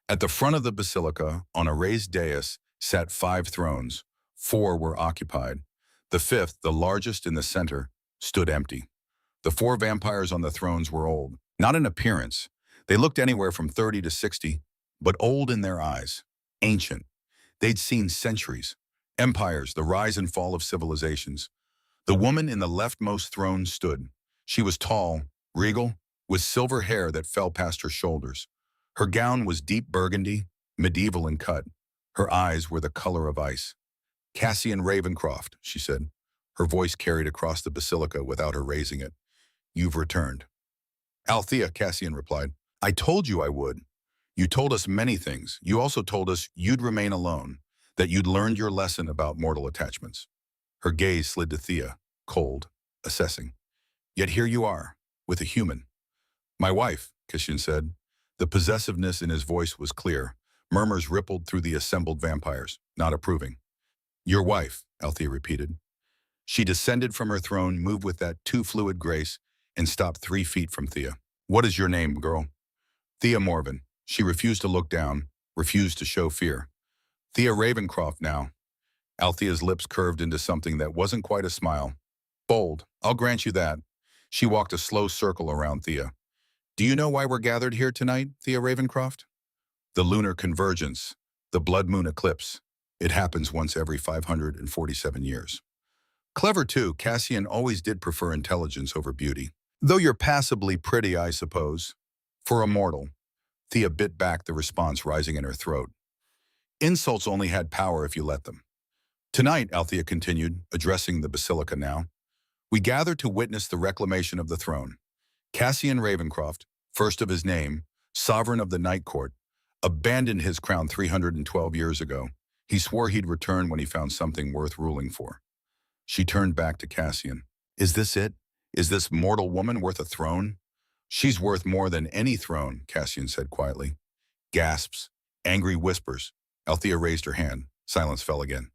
At the front of the basilica, on a raised dais, sat 5 thrones. 4 were occupied. The 5th, the largest in the center, stood empty. The 4 vampires on the thrones were old, not in appearance. They looked anywhere from 30 to 60, but old in their eyes, ancient. They'd seen centuries, empires, the rise and fall of civilizations. The woman in the leftmost throne stood. She was tall, regal, with silver hair that fell past her shoulders. Her gown was deep burgundy, medieval in cut. Her eyes were the color of ice. Cassian Ravencroft, she said. Her voice carried across the basilica without her raising it. You've returned. Althea, Cassian replied. I told you I would. You told us many things. You also told us you'd remain alone, that you'd learned your lesson about mortal attachments. Her gaze slid to Thea, cold, assessing. Yet here you are, with a human. My wife, Cassian said. The possessiveness in his voice was clear. Murmurs rippled through the assembled vampires, not approving. Your wife, Althea repeated. She descended from her throne, moved with that too fluid grace, and stopped 3 feet from Thea. What is your name, girl? Thea Morven. She refused to look down, refused to show fear. Thea Ravencroft now. Althea's lips curved into something that wasn't quite a smile. Bold, I'll grant you that. She walked a slow circle around Thea. Do you know why we're gathered here tonight, Thea Ravencroft? The lunar convergence, the blood moon eclipse. It happens once every 547 years. Clever too, Cassian always did prefer intelligence over beauty. Though you're passably pretty, I suppose. For a mortal. Thea bit back, the response rising in her throat. Insults only had power if you let them. Tonight, Althea continued, addressing the basilica now, we gather to witness the reclamation of the throne. Cassian Ravencroft, first of his name, sovereign of the Night Court, abandoned his crown 312 years ago. He swore he'd return when he found something worth ruling for. She turned back to Cassian. Is this it? Is this mortal woman worth a throne? She's worth more than any throne, Cassian said quietly. Gasps, angry whispers. Althea raised her hand. Silence fell again.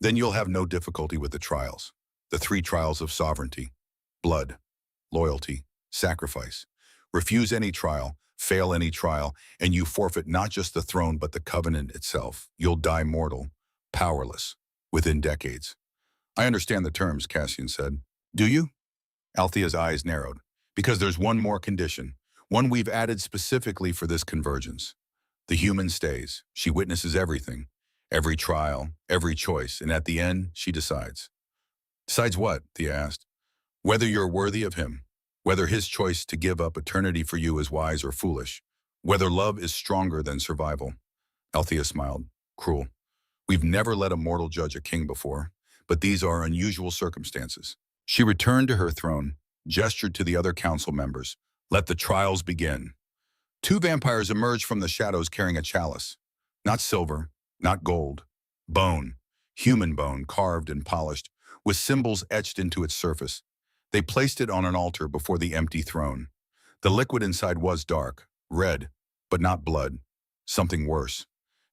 Then you'll have no difficulty with the trials. The 3 trials of sovereignty. Blood, loyalty, sacrifice. Refuse any trial, fail any trial, and you forfeit not just the throne but the covenant itself. You'll die mortal, powerless, within decades. I understand the terms, Cassian said. Do you? Althea's eyes narrowed. Because there's one more condition, one we've added specifically for this convergence. The human stays. She witnesses everything, every trial, every choice, and at the end, she decides. Decides what? Thea asked. Whether you're worthy of him, whether his choice to give up eternity for you is wise or foolish, Whether love is stronger than survival. Althea smiled. Cruel. We've never let a mortal judge a king before, but these are unusual circumstances. She returned to her throne, gestured to the other council members. Let the trials begin. Two vampires emerged from the shadows carrying a chalice. Not silver, not gold. Bone. Human bone, carved and polished, with symbols etched into its surface. They placed it on an altar before the empty throne. The liquid inside was dark, red, but not blood. Something worse.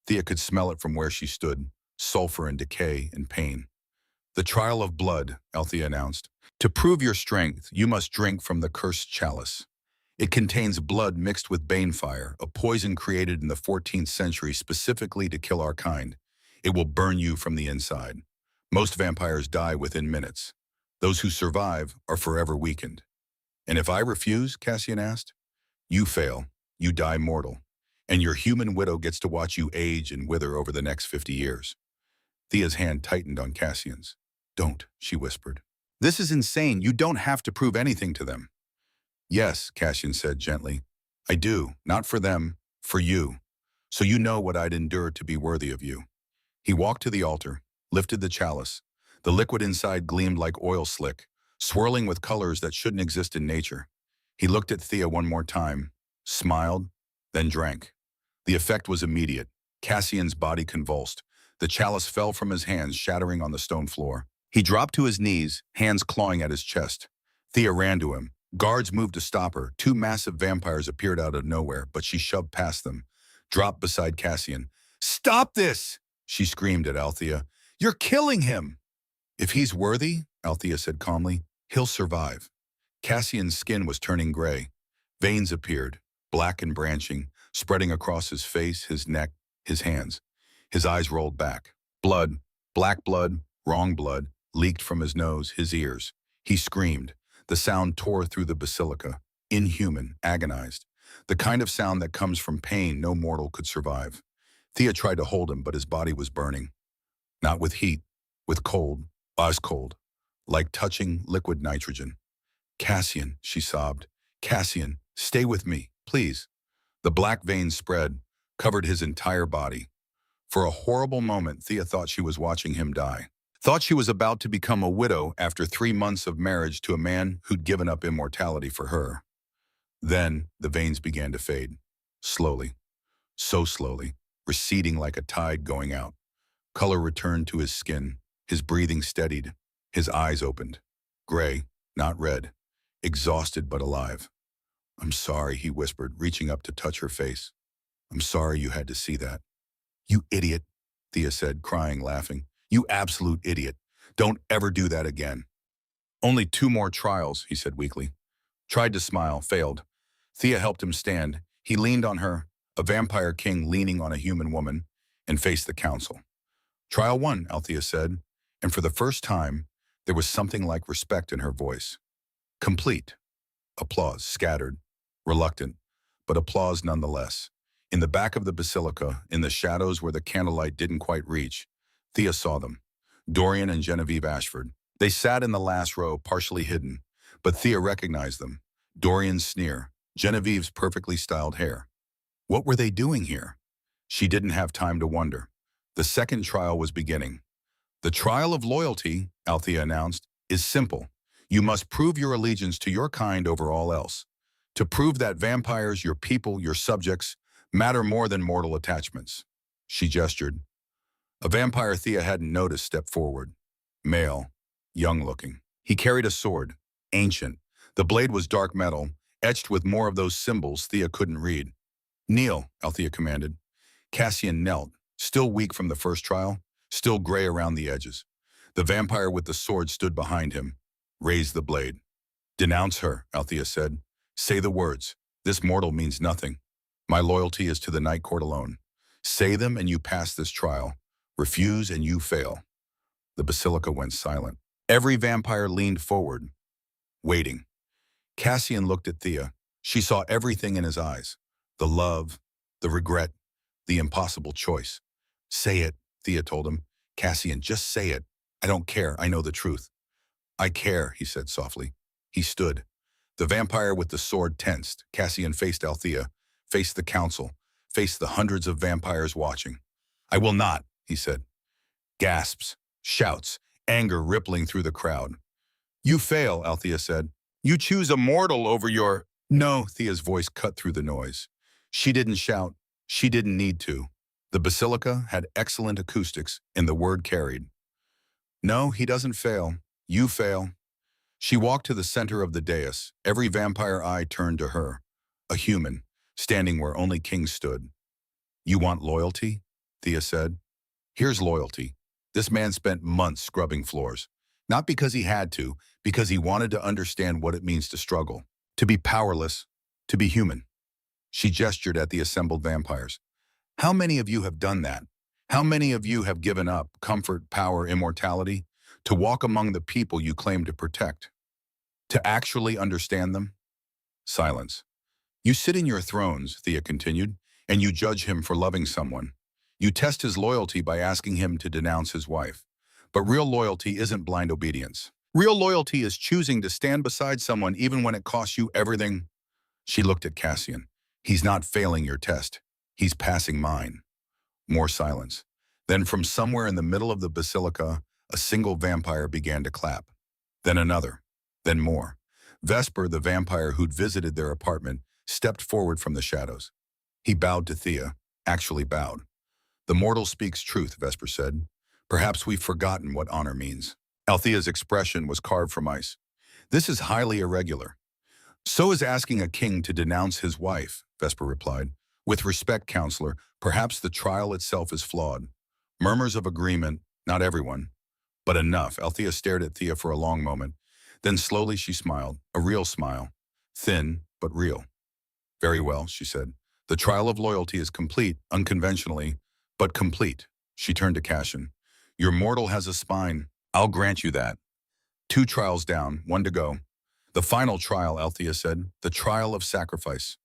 Thea could smell it from where she stood, sulfur and decay and pain. The trial of blood, Althea announced. To prove your strength, you must drink from the cursed chalice. It contains blood mixed with banefire, a poison created in the 14th century specifically to kill our kind. It will burn you from the inside. Most vampires die within minutes. Those who survive are forever weakened. And if I refuse, Cassian asked, you fail. You die mortal. And your human widow gets to watch you age and wither over the next 50 years. Thea's hand tightened on Cassian's. Don't, she whispered. This is insane. You don't have to prove anything to them. Yes, Cassian said gently. I do, not for them, for you. So you know what I'd endure to be worthy of you. He walked to the altar, lifted the chalice. The liquid inside gleamed like oil slick, swirling with colors that shouldn't exist in nature. He looked at Thea one more time, smiled, then drank. The effect was immediate. Cassian's body convulsed. The chalice fell from his hands, shattering on the stone floor. He dropped to his knees, hands clawing at his chest. Thea ran to him. Guards moved to stop her. Two massive vampires appeared out of nowhere, but she shoved past them, dropped beside Cassian. Stop this! She screamed at Althea. You're killing him! If he's worthy, Althea said calmly, he'll survive. Cassian's skin was turning gray. Veins appeared, black and branching, spreading across his face, his neck, his hands. His eyes rolled back. Blood, black blood, wrong blood, leaked from his nose, his ears. He screamed. The sound tore through the basilica, inhuman, agonized. The kind of sound that comes from pain no mortal could survive. Thea tried to hold him, but his body was burning. Not with heat, with cold, ice cold, like touching liquid nitrogen. Cassian, she sobbed. Cassian, stay with me, please. The black veins spread, covered his entire body. For a horrible moment, Thea thought she was watching him die. Thought she was about to become a widow after 3 months of marriage to a man who'd given up immortality for her. Then the veins began to fade, slowly, so slowly, receding like a tide going out. Color returned to his skin, his breathing steadied, his eyes opened. Gray, not red, exhausted but alive. I'm sorry, he whispered, reaching up to touch her face. I'm sorry you had to see that. You idiot, Thea said, crying, laughing. You absolute idiot. Don't ever do that again. Only 2 more trials, he said weakly. Tried to smile, failed. Thea helped him stand. He leaned on her, a vampire king leaning on a human woman, and faced the council. Trial 1, Althea said, and for the first time, there was something like respect in her voice. Complete. Applause, scattered, reluctant, but applause nonetheless. In the back of the basilica, in the shadows where the candlelight didn't quite reach, Thea saw them, Dorian and Genevieve Ashford. They sat in the last row, partially hidden, but Thea recognized them. Dorian's sneer, Genevieve's perfectly styled hair. What were they doing here? She didn't have time to wonder. The second trial was beginning. The trial of loyalty, Althea announced, is simple. You must prove your allegiance to your kind over all else. To prove that vampires, your people, your subjects, matter more than mortal attachments. She gestured. A vampire Thea hadn't noticed stepped forward. Male, young-looking. He carried a sword, ancient. The blade was dark metal, etched with more of those symbols Thea couldn't read. Kneel, Althea commanded. Cassian knelt, still weak from the first trial, still gray around the edges. The vampire with the sword stood behind him, raised the blade. Denounce her, Althea said. Say the words. This mortal means nothing. My loyalty is to the Night Court alone. Say them and you pass this trial. Refuse and you fail. The basilica went silent. Every vampire leaned forward, waiting. Cassian looked at Thea. She saw everything in his eyes. The love, the regret, the impossible choice. Say it, Thea told him. Cassian, just say it. I don't care, I know the truth. I care, he said softly. He stood. The vampire with the sword tensed. Cassian faced Althea. face the council, face the hundreds of vampires watching. "I will not," he said. Gasps, shouts, anger rippling through the crowd. "You fail," Althea said. "You choose a mortal over your—" "No," Thea's voice cut through the noise. She didn't shout. She didn't need to. The basilica had excellent acoustics, and the word carried. "No, he doesn't fail. You fail." She walked to the center of the dais, every vampire eye turned to her. A human, standing where only kings stood. "You want loyalty?" Thea said. "Here's loyalty." This man spent months scrubbing floors. Not because he had to, because he wanted to understand what it means to struggle, to be powerless, to be human. She gestured at the assembled vampires. "How many of you have done that? How many of you have given up comfort, power, immortality, to walk among the people you claim to protect? To actually understand them?" Silence. "You sit in your thrones," Thea continued, "and you judge him for loving someone. You test his loyalty by asking him to denounce his wife. But real loyalty isn't blind obedience. Real loyalty is choosing to stand beside someone even when it costs you everything." She looked at Cassian. "He's not failing your test. He's passing mine." More silence. Then from somewhere in the middle of the basilica, a single vampire began to clap. Then another. Then more. Vesper, the vampire who'd visited their apartment, stepped forward from the shadows. He bowed to Thea, actually bowed. "The mortal speaks truth," Vesper said. "Perhaps we've forgotten what honor means." Althea's expression was carved from ice. "This is highly irregular." "So is asking a king to denounce his wife," Vesper replied. "With respect, counselor, perhaps the trial itself is flawed." Murmurs of agreement, not everyone, but enough. Althea stared at Thea for a long moment. Then slowly she smiled, a real smile, thin but real. "Very well," she said. "The trial of loyalty is complete, unconventionally, but complete." She turned to Cassian. "Your mortal has a spine. I'll grant you that. 2 trials down, 1 to go." "The final trial," Althea said, "the trial of sacrifice.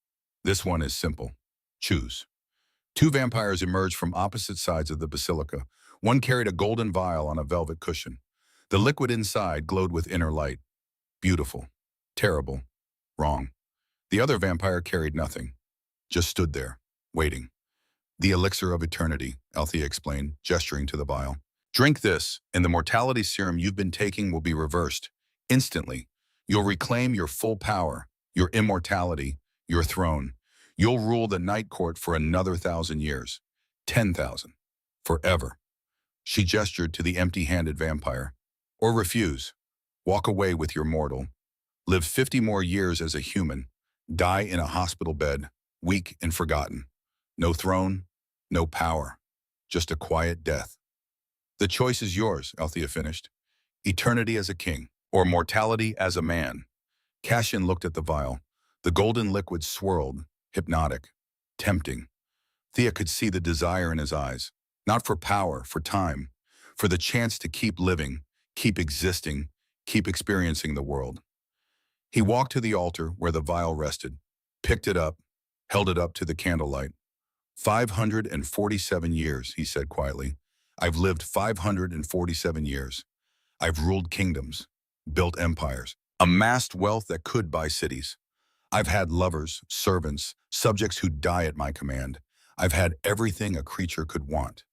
This one is simple. Choose." 2 vampires emerged from opposite sides of the basilica. One carried a golden vial on a velvet cushion. The liquid inside glowed with inner light. Beautiful. Terrible. Wrong. The other vampire carried nothing. Just stood there, waiting. "The elixir of eternity," Althea explained, gesturing to the vial. "Drink this, and the mortality serum you've been taking will be reversed. Instantly. You'll reclaim your full power, your immortality, your throne. You'll rule the night court for another 1,000 years. 10,000. Forever." She gestured to the empty-handed vampire. "Or refuse. Walk away with your mortal. Live 50 more years as a human. Die in a hospital bed, weak and forgotten. No throne, no power. Just a quiet death." "The choice is yours," Althea finished. "Eternity as a king, or mortality as a man." Cassian looked at the vial. The golden liquid swirled, hypnotic, tempting. Thea could see the desire in his eyes. Not for power, for time. For the chance to keep living, keep existing, keep experiencing the world. He walked to the altar where the vial rested, picked it up, held it up to the candlelight. 547 years, he said quietly. "I've lived 547 years. I've ruled kingdoms, built empires, amassed wealth that could buy cities. I've had lovers, servants, subjects who die at my command. I've had everything a creature could want."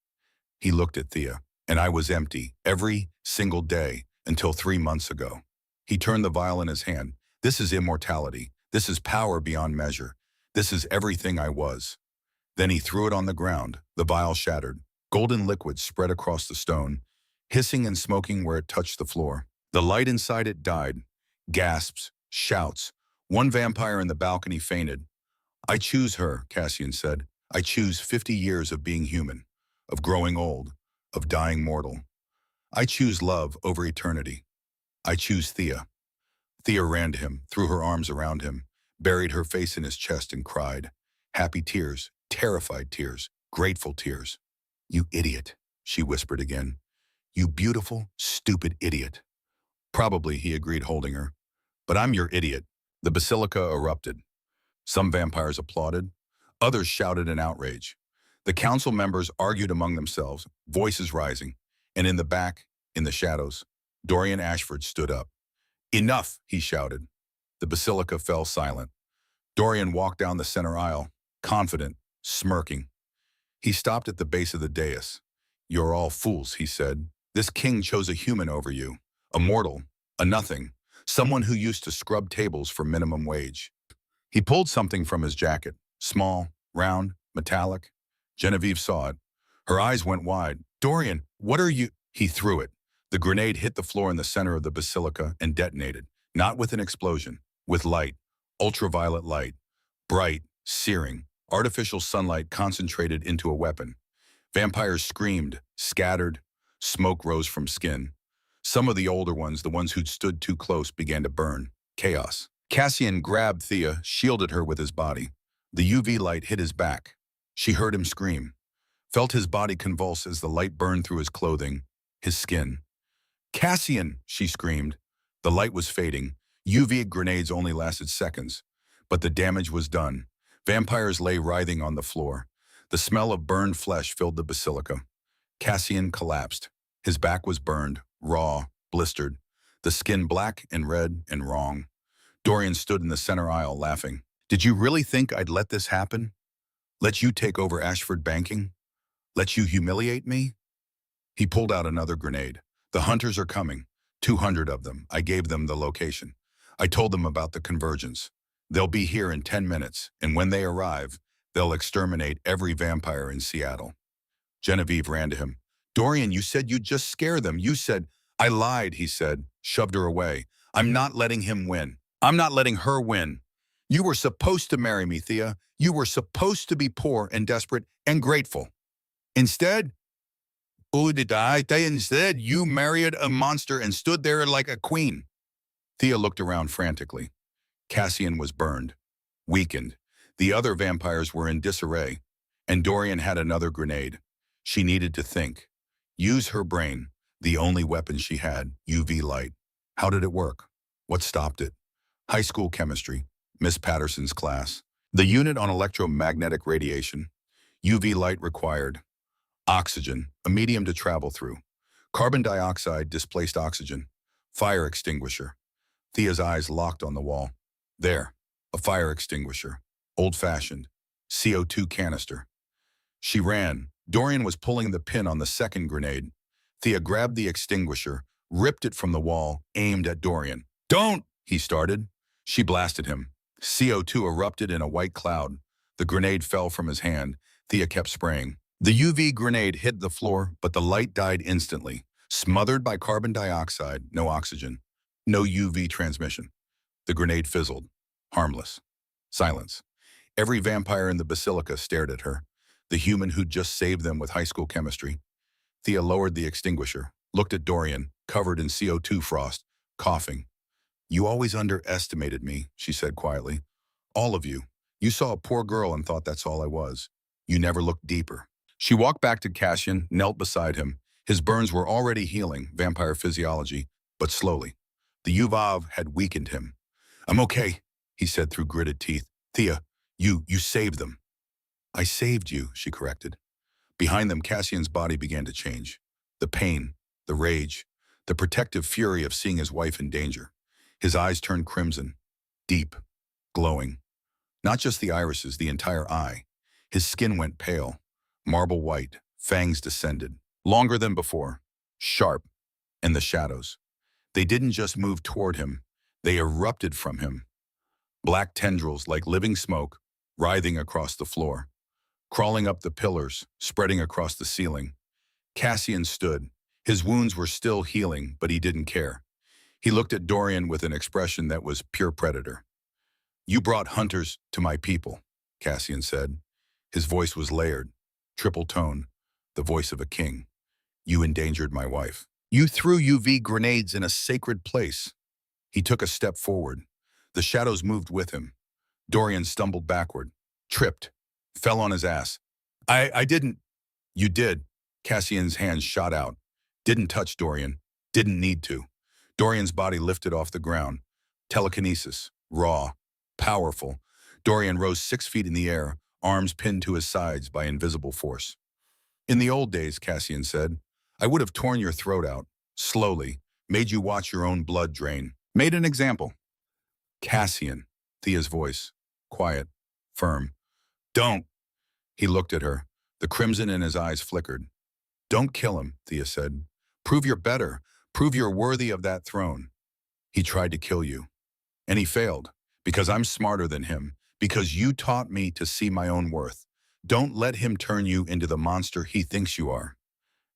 He looked at Thea, "And I was empty every single day until 3 months ago." He turned the vial in his hand. "This is immortality. This is power beyond measure. This is everything I was." Then he threw it on the ground. The vial shattered. Golden liquid spread across the stone, hissing and smoking where it touched the floor. The light inside it died. Gasps, shouts. One vampire in the balcony fainted. "I choose her," Cassian said. "I choose 50 years of being human, of growing old, of dying mortal. I choose love over eternity. I choose Thea." Thea ran to him, threw her arms around him, buried her face in his chest and cried. Happy tears, terrified tears, grateful tears. "You idiot," she whispered again. "You beautiful, stupid idiot." "Probably," he agreed, holding her. "But I'm your idiot." The basilica erupted. Some vampires applauded. Others shouted in outrage. The council members argued among themselves, voices rising. And in the back, in the shadows, Dorian Ashford stood up. "Enough," he shouted. The basilica fell silent. Dorian walked down the center aisle. confident, smirking. He stopped at the base of the dais. "You're all fools," he said. "This king chose a human over you, a mortal, a nothing, someone who used to scrub tables for minimum wage." He pulled something from his jacket, small, round, metallic. Genevieve saw it. Her eyes went wide. "Dorian, what are you—" He threw it. The grenade hit the floor in the center of the basilica and detonated, not with an explosion, with light, ultraviolet light, bright, searing, artificial sunlight concentrated into a weapon. Vampires screamed, scattered, smoke rose from skin. Some of the older ones, the ones who'd stood too close, began to burn. Chaos. Cassian grabbed Thea, shielded her with his body. The UV light hit his back. She heard him scream, felt his body convulse as the light burned through his clothing, his skin. "Cassian!" she screamed. The light was fading. UV grenades only lasted seconds, but the damage was done. Vampires lay writhing on the floor. The smell of burned flesh filled the basilica. Cassian collapsed. His back was burned, raw, blistered, the skin black and red and wrong. Dorian stood in the center aisle, laughing. "Did you really think I'd let this happen? Let you take over Ashford Banking? Let you humiliate me?" He pulled out another grenade. "The hunters are coming. 200 of them. I gave them the location. I told them about the convergence. They'll be here in 10 minutes, and when they arrive, they'll exterminate every vampire in Seattle." Genevieve ran to him. "Dorian, you said you'd just scare them. You said—" "I lied," he said, shoved her away. "I'm not letting him win. I'm not letting her win. You were supposed to marry me, Thea. You were supposed to be poor and desperate and grateful. Instead, instead, you married a monster and stood there like a queen." Thea looked around frantically. Cassian was burned, weakened. The other vampires were in disarray, and Dorian had another grenade. She needed to think. Use her brain, the only weapon she had, UV light. How did it work? What stopped it? High school chemistry, Miss Patterson's class. The unit on electromagnetic radiation. UV light required. Oxygen, a medium to travel through. Carbon dioxide displaced oxygen. Fire extinguisher. Thea's eyes locked on the wall. There, a fire extinguisher. Old-fashioned. CO2 canister. She ran. Dorian was pulling the pin on the second grenade. Thea grabbed the extinguisher, ripped it from the wall, aimed at Dorian. "Don't!" he started. She blasted him. CO2 erupted in a white cloud. The grenade fell from his hand. Thea kept spraying. The UV grenade hit the floor, but the light died instantly. Smothered by carbon dioxide, no oxygen, no UV transmission. The grenade fizzled. Harmless. Silence. Every vampire in the basilica stared at her. The human who'd just saved them with high school chemistry. Thea lowered the extinguisher, looked at Dorian, covered in CO2 frost, coughing. "You always underestimated me," she said quietly. "All of you. You saw a poor girl and thought that's all I was. You never looked deeper." She walked back to Cassian, knelt beside him. His burns were already healing, vampire physiology, but slowly. The UVAV had weakened him. "I'm okay," he said through gritted teeth. "Thea, you saved them." "I saved you," she corrected. Behind them, Cassian's body began to change. The pain, the rage, the protective fury of seeing his wife in danger. His eyes turned crimson, deep, glowing. Not just the irises, the entire eye. His skin went pale, marble white, fangs descended. Longer than before, sharp, in the shadows. They didn't just move toward him, they erupted from him. Black tendrils like living smoke, writhing across the floor. Crawling up the pillars, spreading across the ceiling. Cassian stood. His wounds were still healing, but he didn't care. He looked at Dorian with an expression that was pure predator. "You brought hunters to my people," Cassian said. His voice was layered, triple tone, the voice of a king. "You endangered my wife. You threw UV grenades in a sacred place." He took a step forward. The shadows moved with him. Dorian stumbled backward, tripped, fell on his ass. I didn't." "You did." Cassian's hands shot out. Didn't touch Dorian. Didn't need to. Dorian's body lifted off the ground. Telekinesis. Raw. Powerful. Dorian rose 6 feet in the air, arms pinned to his sides by invisible force. "In the old days," Cassian said, "I would have torn your throat out, slowly, made you watch your own blood drain. Made an example." "Cassian," Thea's voice, quiet, firm. Don't. He looked at her. The crimson in his eyes flickered. Don't kill him, Thea said. Prove you're better. Prove you're worthy of that throne. He tried to kill you. And he failed. Because I'm smarter than him. Because you taught me to see my own worth. Don't let him turn you into the monster he thinks you are.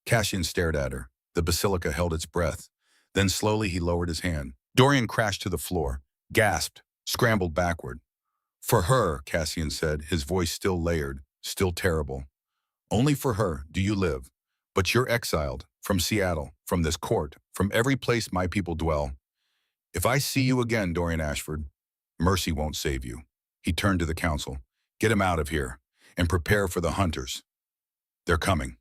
Cassian stared at her. The basilica held its breath. Then slowly he lowered his hand. Dorian crashed to the floor, gasped, scrambled backward. For her, Cassian said, his voice still layered, still terrible. Only for her do you live. But you're exiled, from Seattle, from this court, from every place my people dwell. If I see you again, Dorian Ashford, mercy won't save you. He turned to the council. Get him out of here, and prepare for the hunters. They're coming.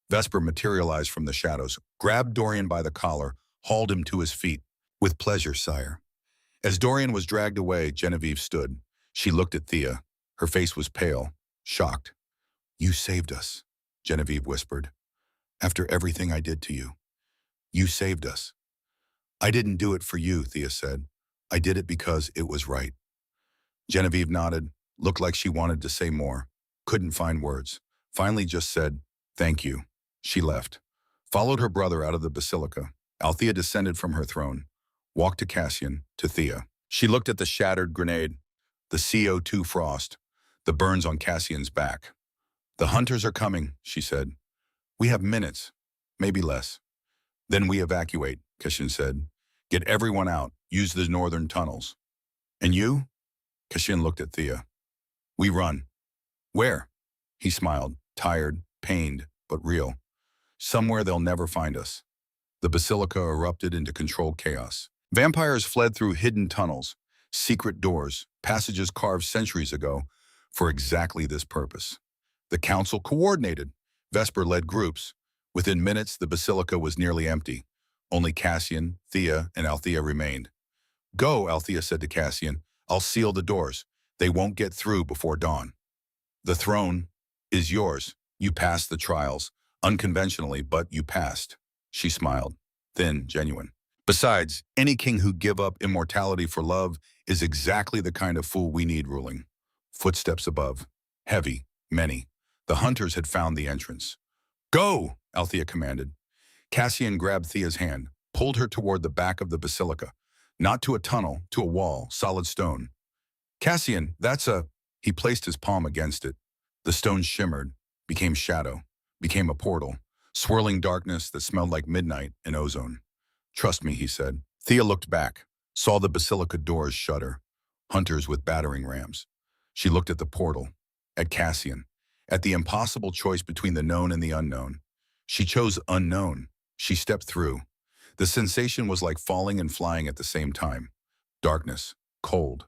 Vesper materialized from the shadows, grabbed Dorian by the collar, hauled him to his feet. With pleasure, sire. As Dorian was dragged away, Genevieve stood. She looked at Thea. Her face was pale, shocked. You saved us, Genevieve whispered. After everything I did to you. You saved us. I didn't do it for you, Thea said. I did it because it was right. Genevieve nodded, looked like she wanted to say more, couldn't find words. Finally just said, thank you. She left, followed her brother out of the basilica. Althea descended from her throne, walked to Cassian, to Thea. She looked at the shattered grenade, the CO2 frost, the burns on Cassian's back. The hunters are coming, she said. We have minutes, maybe less. Then we evacuate, Cassian said. Get everyone out, use the northern tunnels. And you? Cassian looked at Thea. We run. Where? He smiled, tired, pained, but real. Somewhere they'll never find us. The basilica erupted into controlled chaos. Vampires fled through hidden tunnels, secret doors, passages carved centuries ago for exactly this purpose. The council coordinated. Vesper led groups. Within minutes, the basilica was nearly empty. Only Cassian, Thea, and Althea remained. Go, Althea said to Cassian. I'll seal the doors. They won't get through before dawn. The throne is yours. You passed the trials. Unconventionally, but you passed. She smiled, thin, genuine. Besides, any king who'd give up immortality for love is exactly the kind of fool we need ruling. Footsteps above. Heavy. Many. The hunters had found the entrance. Go, Althea commanded. Cassian grabbed Thea's hand, pulled her toward the back of the basilica. Not to a tunnel, to a wall, solid stone. Cassian, that's a... He placed his palm against it. The stone shimmered, became shadow, became a portal, swirling darkness that smelled like midnight and ozone. Trust me, he said. Thea looked back, saw the basilica doors shudder, hunters with battering rams. She looked at the portal, at Cassian, at the impossible choice between the known and the unknown. She chose unknown. She stepped through. The sensation was like falling and flying at the same time. Darkness, cold.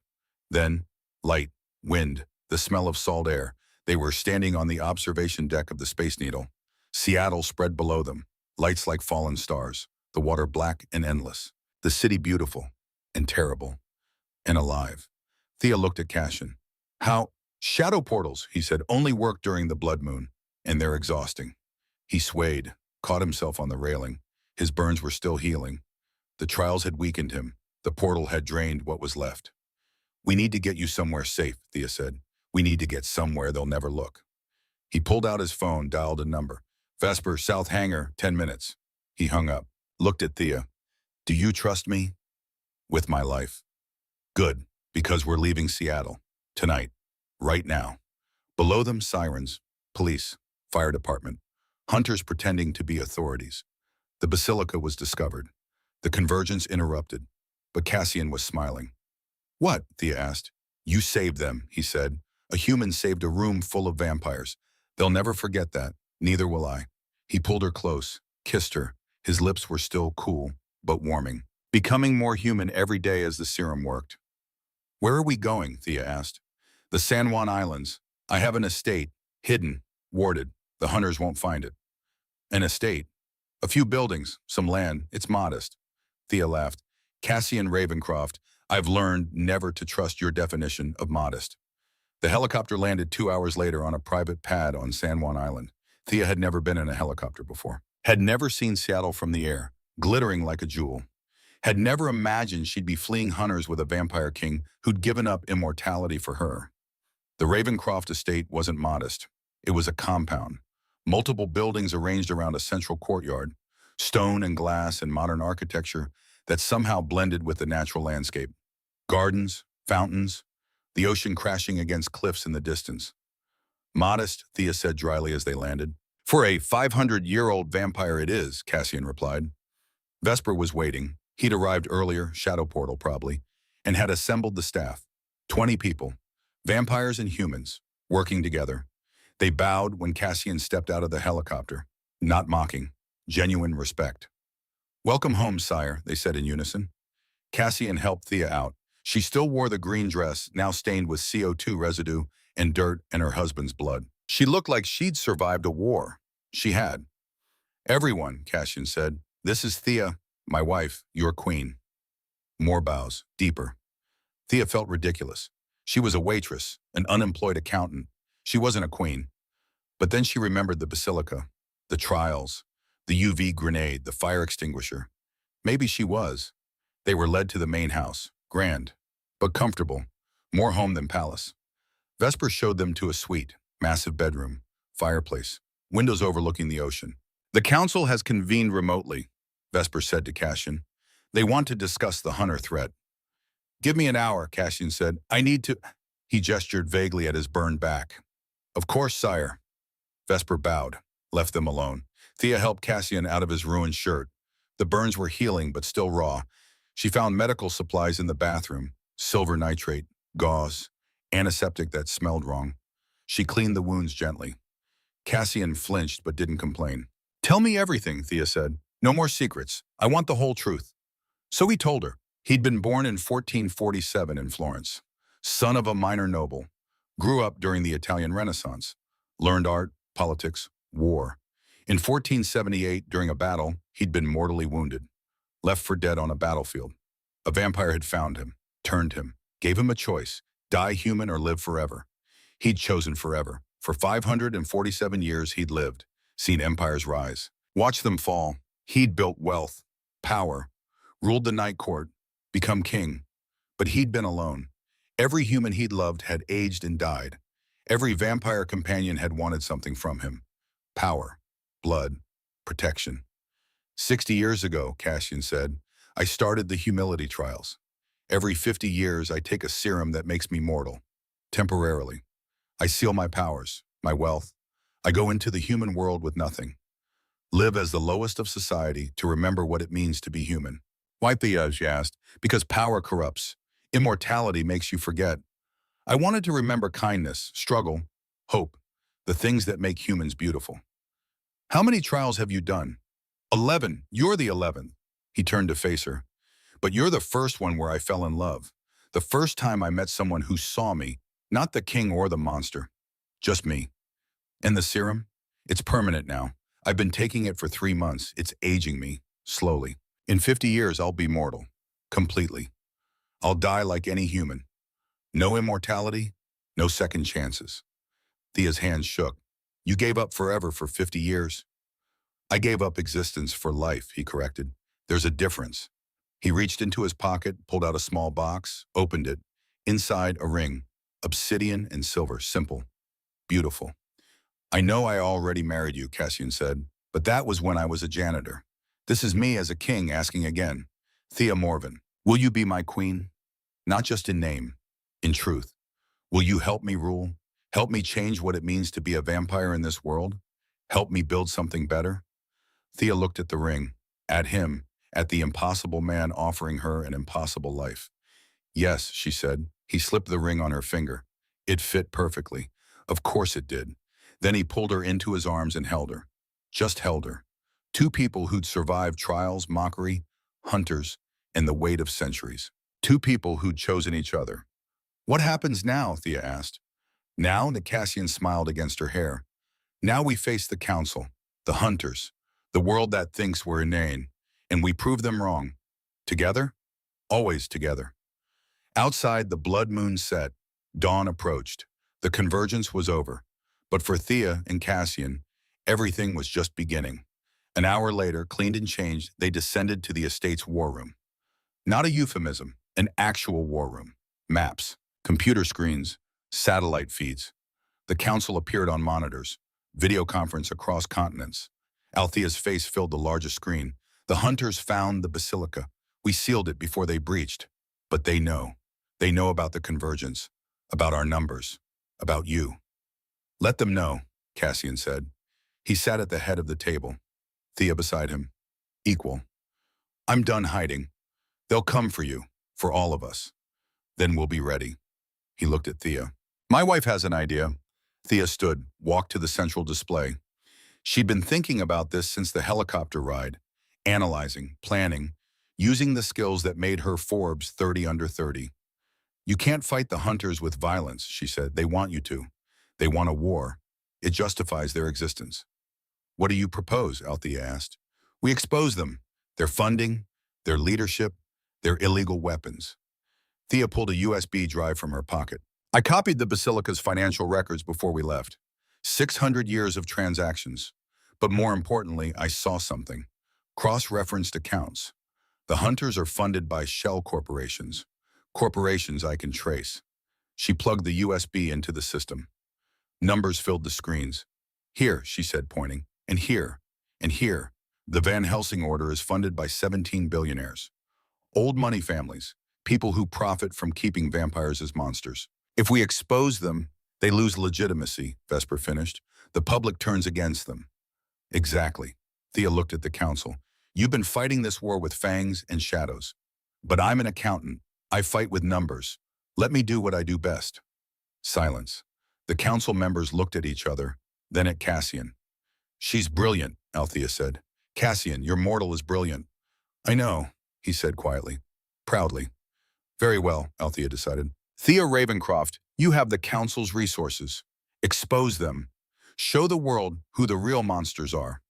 Then, light, wind, the smell of salt air. They were standing on the observation deck of the Space Needle. Seattle spread below them, lights like fallen stars, the water black and endless, the city beautiful and terrible and alive. Thea looked at Cassian. How? Shadow portals, he said, only work during the blood moon, and they're exhausting. He swayed, caught himself on the railing. His burns were still healing. The trials had weakened him. The portal had drained what was left. We need to get you somewhere safe, Thea said. We need to get somewhere they'll never look. He pulled out his phone, dialed a number. Vesper, South Hangar, 10 minutes. He hung up, looked at Thea. Do you trust me? With my life. Good, because we're leaving Seattle. Tonight. Right now. Below them, sirens, police, fire department, hunters pretending to be authorities. The basilica was discovered. The convergence interrupted, but Cassian was smiling. What? Thea asked. You saved them, he said. A human saved a room full of vampires. They'll never forget that. Neither will I. He pulled her close, kissed her. His lips were still cool, but warming. Becoming more human every day as the serum worked. Where are we going? Thea asked. The San Juan Islands. I have an estate, hidden, warded. The hunters won't find it. An estate. A few buildings, some land. It's modest. Thea laughed. Cassian Ravencroft, I've learned never to trust your definition of modest. The helicopter landed 2 hours later on a private pad on San Juan Island. Thea had never been in a helicopter before. Had never seen Seattle from the air, glittering like a jewel. Had never imagined she'd be fleeing hunters with a vampire king who'd given up immortality for her. The Ravencroft estate wasn't modest. It was a compound. Multiple buildings arranged around a central courtyard, stone and glass and modern architecture that somehow blended with the natural landscape. Gardens, fountains, the ocean crashing against cliffs in the distance. Modest, Thea said dryly as they landed. For a 500-year-old vampire it is, Cassian replied. Vesper was waiting. He'd arrived earlier, shadow portal probably, and had assembled the staff. 20 people, vampires and humans, working together. They bowed when Cassian stepped out of the helicopter. Not mocking, genuine respect. Welcome home, sire, they said in unison. Cassian helped Thea out. She still wore the green dress, now stained with CO2 residue and dirt and her husband's blood. She looked like she'd survived a war. She had. Everyone, Cassian said. This is Thea, my wife, your queen. More bows, deeper. Thea felt ridiculous. She was a waitress, an unemployed accountant. She wasn't a queen. But then she remembered the basilica, the trials, the UV grenade, the fire extinguisher. Maybe she was. They were led to the main house, grand, but comfortable, more home than palace. Vesper showed them to a suite, massive bedroom, fireplace, windows overlooking the ocean. The council has convened remotely, Vesper said to Cassian. They want to discuss the Hunter threat. Give me an hour, Cassian said. I need to... He gestured vaguely at his burned back. Of course, sire. Vesper bowed, left them alone. Thea helped Cassian out of his ruined shirt. The burns were healing but still raw. She found medical supplies in the bathroom, silver nitrate, gauze, antiseptic that smelled wrong. She cleaned the wounds gently. Cassian flinched but didn't complain. Tell me everything, Thea said. No more secrets. I want the whole truth. So he told her. He'd been born in 1447 in Florence, son of a minor noble, grew up during the Italian Renaissance, learned art, politics, war. In 1478, during a battle, he'd been mortally wounded, left for dead on a battlefield. A vampire had found him, turned him, gave him a choice, die human or live forever. He'd chosen forever. For 547 years he'd lived, seen empires rise, watched them fall. He'd built wealth, power, ruled the night court, become king. But he'd been alone. Every human he'd loved had aged and died. Every vampire companion had wanted something from him. Power, blood, protection. 60 years ago, Cassian said, I started the humility trials. Every 50 years, I take a serum that makes me mortal. Temporarily. I seal my powers, my wealth. I go into the human world with nothing. Live as the lowest of society to remember what it means to be human. Why, Thea, she asked. Because power corrupts. Immortality makes you forget. I wanted to remember kindness, struggle, hope, the things that make humans beautiful. How many trials have you done? 11. You're the 11th. He turned to face her. But you're the first one where I fell in love. The first time I met someone who saw me, not the king or the monster. Just me. And the serum? It's permanent now. I've been taking it for 3 months. It's aging me, slowly. In 50 years, I'll be mortal. Completely. I'll die like any human. No immortality, no second chances. Thea's hands shook. You gave up forever for 50 years. I gave up existence for life, he corrected. There's a difference. He reached into his pocket, pulled out a small box, opened it. Inside, a ring. Obsidian and silver, simple. Beautiful. I know I already married you, Cassian said, but that was when I was a janitor. This is me as a king asking again. Thea Morven, will you be my queen? Not just in name, in truth. Will you help me rule? Help me change what it means to be a vampire in this world? Help me build something better? Thea looked at the ring, at him, at the impossible man offering her an impossible life. Yes, she said. He slipped the ring on her finger. It fit perfectly. Of course it did. Then he pulled her into his arms and held her. Just held her. 2 people who'd survived trials, mockery, hunters, and the weight of centuries. 2 people who'd chosen each other. What happens now? Thea asked. Now, Cassian smiled against her hair. Now we face the council, the hunters, the world that thinks we're inane, and we prove them wrong. Together? Always together. Outside, the blood moon set. Dawn approached. The convergence was over. But for Thea and Cassian, everything was just beginning. An hour later, cleaned and changed, they descended to the estate's war room. Not a euphemism, an actual war room. Maps, computer screens, Satellite feeds. The council appeared on monitors. Video conference across continents. Althea's face filled the largest screen. The hunters found the basilica. We sealed it before they breached. But they know. They know about the convergence, about our numbers, about you. Let them know, Cassian said. He sat at the head of the table. Thea beside him. Equal. I'm done hiding. They'll come for you, for all of us. Then we'll be ready. He looked at Thea. My wife has an idea. Thea stood, walked to the central display. She'd been thinking about this since the helicopter ride, analyzing, planning, using the skills that made her Forbes 30 under 30. You can't fight the hunters with violence, she said. They want you to. They want a war. It justifies their existence. What do you propose? Althea asked. We expose them. Their funding, their leadership, their illegal weapons. Thea pulled a USB drive from her pocket. I copied the Basilica's financial records before we left. 600 years of transactions. But more importantly, I saw something. Cross-referenced accounts. The hunters are funded by shell corporations. Corporations I can trace. She plugged the USB into the system. Numbers filled the screens. Here, she said, pointing, and here, and here. The Van Helsing order is funded by 17 billionaires. Old money families, people who profit from keeping vampires as monsters. If we expose them, they lose legitimacy, Vesper finished. The public turns against them. Exactly. Thea looked at the council. You've been fighting this war with fangs and shadows. But I'm an accountant. I fight with numbers. Let me do what I do best. Silence. The council members looked at each other, then at Cassian. She's brilliant, Althea said. Cassian, your mortal is brilliant. I know, he said quietly, proudly. Very well, Althea decided. Thea Ravencroft, you have the council's resources. Expose them. Show the world who the real monsters are.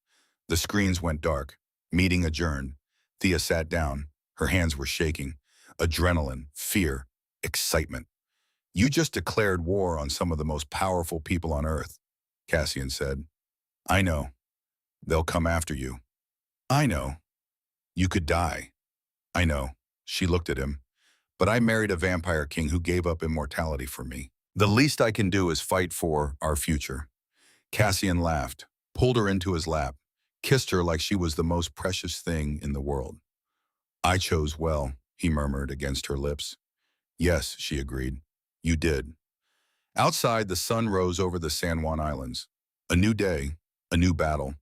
The screens went dark. Meeting adjourned. Thea sat down. Her hands were shaking. Adrenaline, fear, excitement. You just declared war on some of the most powerful people on Earth, Cassian said. I know. They'll come after you. I know. You could die. I know. She looked at him. But I married a vampire king who gave up immortality for me. The least I can do is fight for our future. Cassian laughed, pulled her into his lap, kissed her like she was the most precious thing in the world. I chose well, he murmured against her lips. Yes, she agreed. You did. Outside, the sun rose over the San Juan Islands. A new day, a new battle.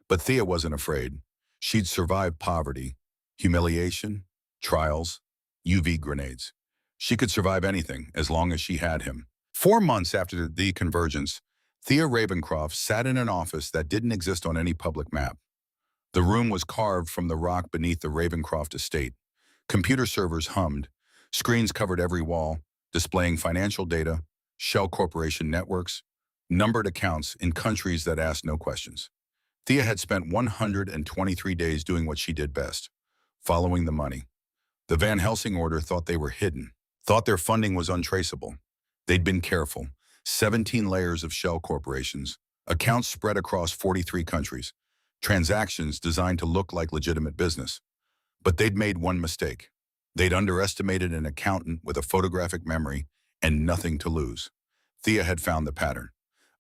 But Thea wasn't afraid. She'd survived poverty, humiliation, trials, UV grenades. She could survive anything as long as she had him. 4 months after the convergence, Thea Ravencroft sat in an office that didn't exist on any public map. The room was carved from the rock beneath the Ravencroft estate. Computer servers hummed. Screens covered every wall, displaying financial data, shell corporation networks, numbered accounts in countries that asked no questions. Thea had spent 123 days doing what she did best, following the money. The Van Helsing order thought they were hidden, thought their funding was untraceable. They'd been careful. 17 layers of shell corporations, accounts spread across 43 countries, transactions designed to look like legitimate business. But they'd made one mistake. They'd underestimated an accountant with a photographic memory and nothing to lose. Thea had found the pattern.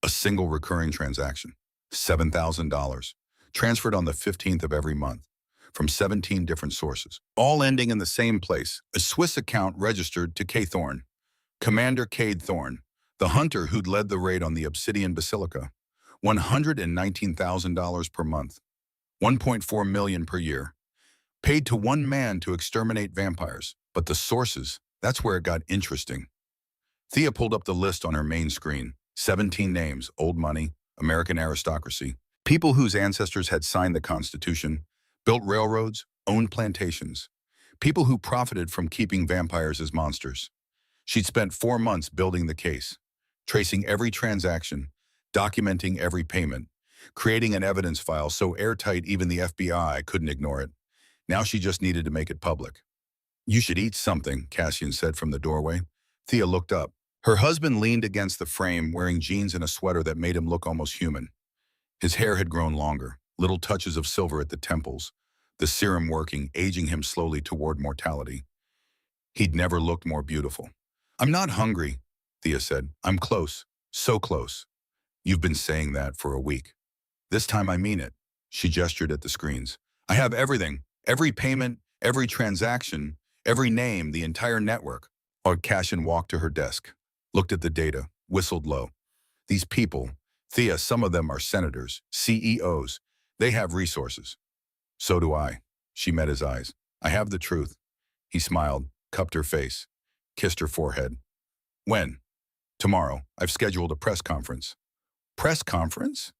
A single recurring transaction, $7,000, transferred on the 15th of every month, from 17 different sources, all ending in the same place, a Swiss account registered to Kay Thorne. Commander Cade Thorne, the hunter who'd led the raid on the Obsidian Basilica, $119,000 per month, $1.4 million per year, paid to one man to exterminate vampires. But the sources, that's where it got interesting. Thea pulled up the list on her main screen, 17 names, old money, American aristocracy, people whose ancestors had signed the Constitution, built railroads, owned plantations, people who profited from keeping vampires as monsters. She'd spent 4 months building the case, tracing every transaction, documenting every payment, creating an evidence file so airtight even the FBI couldn't ignore it. Now she just needed to make it public. You should eat something, Cassian said from the doorway. Thea looked up. Her husband leaned against the frame, wearing jeans and a sweater that made him look almost human. His hair had grown longer, little touches of silver at the temples, the serum working, aging him slowly toward mortality. He'd never looked more beautiful. I'm not hungry, Thea said. I'm close. So close. You've been saying that for a week. This time I mean it. She gestured at the screens. I have everything. Every payment, every transaction, every name, the entire network. Cashin walked to her desk, looked at the data, whistled low. These people, Thea, some of them are senators, CEOs. They have resources. So do I. She met his eyes. I have the truth. He smiled, cupped her face, kissed her forehead. When? Tomorrow. I've scheduled a press conference. Press conference?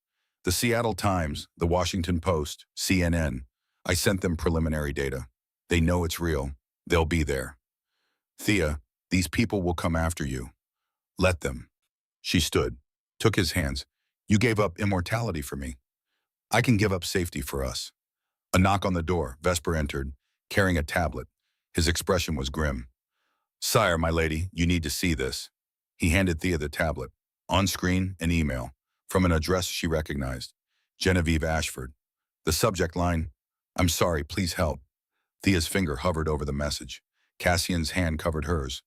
The Seattle Times, the Washington Post, CNN. I sent them preliminary data. They know it's real. They'll be there. Thea, these people will come after you. Let them. She stood, took his hands. You gave up immortality for me. I can give up safety for us. A knock on the door. Vesper entered, carrying a tablet. His expression was grim. Sire, my lady, you need to see this. He handed Thea the tablet. On screen, an email from an address she recognized. Genevieve Ashford. The subject line, I'm sorry, please help. Thea's finger hovered over the message. Cassian's hand covered hers.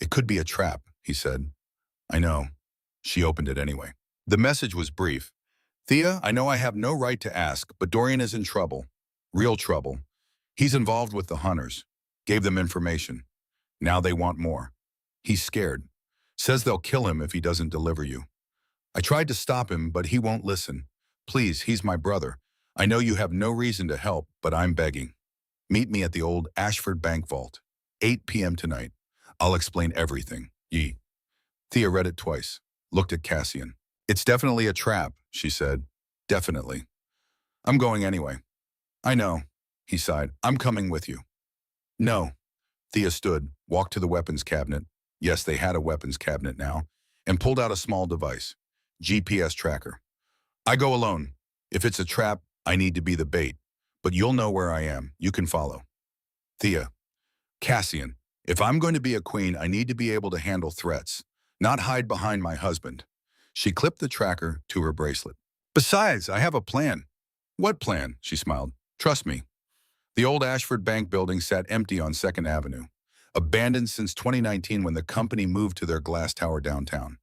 It could be a trap, he said. I know. She opened it anyway. The message was brief. Thea, I know I have no right to ask, but Dorian is in trouble. Real trouble. He's involved with the hunters. Gave them information. Now they want more. He's scared. Says they'll kill him if he doesn't deliver you. I tried to stop him, but he won't listen. Please, he's my brother. I know you have no reason to help, but I'm begging. Meet me at the old Ashford Bank Vault. 8 p.m. tonight. I'll explain everything. Ye. Thea read it twice. Looked at Cassian. It's definitely a trap, she said. Definitely. I'm going anyway. I know, he sighed. I'm coming with you. No. Thea stood, walked to the weapons cabinet. Yes, they had a weapons cabinet now, and pulled out a small device. GPS tracker. I go alone. If it's a trap, I need to be the bait. But you'll know where I am. You can follow. Thea. Cassian. If I'm going to be a queen, I need to be able to handle threats, not hide behind my husband. She clipped the tracker to her bracelet. Besides, I have a plan. What plan? She smiled. Trust me. The old Ashford Bank building sat empty on 2nd Avenue, abandoned since 2019 when the company moved to their glass tower downtown.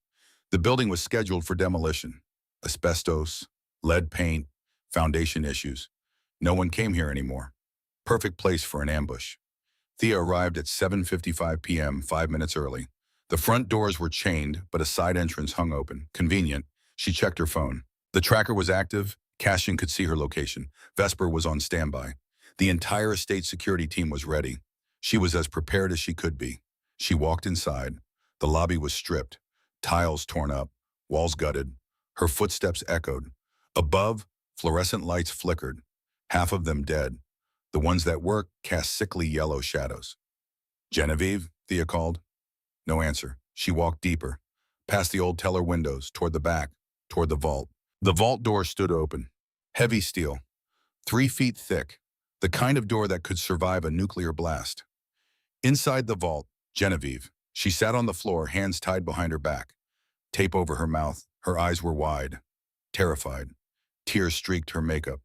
The building was scheduled for demolition. Asbestos, lead paint, foundation issues. No one came here anymore. Perfect place for an ambush. Thea arrived at 7:55 p.m., 5 minutes early. The front doors were chained, but a side entrance hung open. Convenient. She checked her phone. The tracker was active. Cassian could see her location. Vesper was on standby. The entire estate security team was ready. She was as prepared as she could be. She walked inside. The lobby was stripped. Tiles torn up. Walls gutted. Her footsteps echoed. Above, fluorescent lights flickered. Half of them dead. The ones that worked cast sickly yellow shadows. Genevieve, Thea called. No answer. She walked deeper, past the old teller windows, toward the back, toward the vault. The vault door stood open. Heavy steel, 3 feet thick, the kind of door that could survive a nuclear blast. Inside the vault, Genevieve. She sat on the floor, hands tied behind her back, tape over her mouth. Her eyes were wide, terrified. Tears streaked her makeup.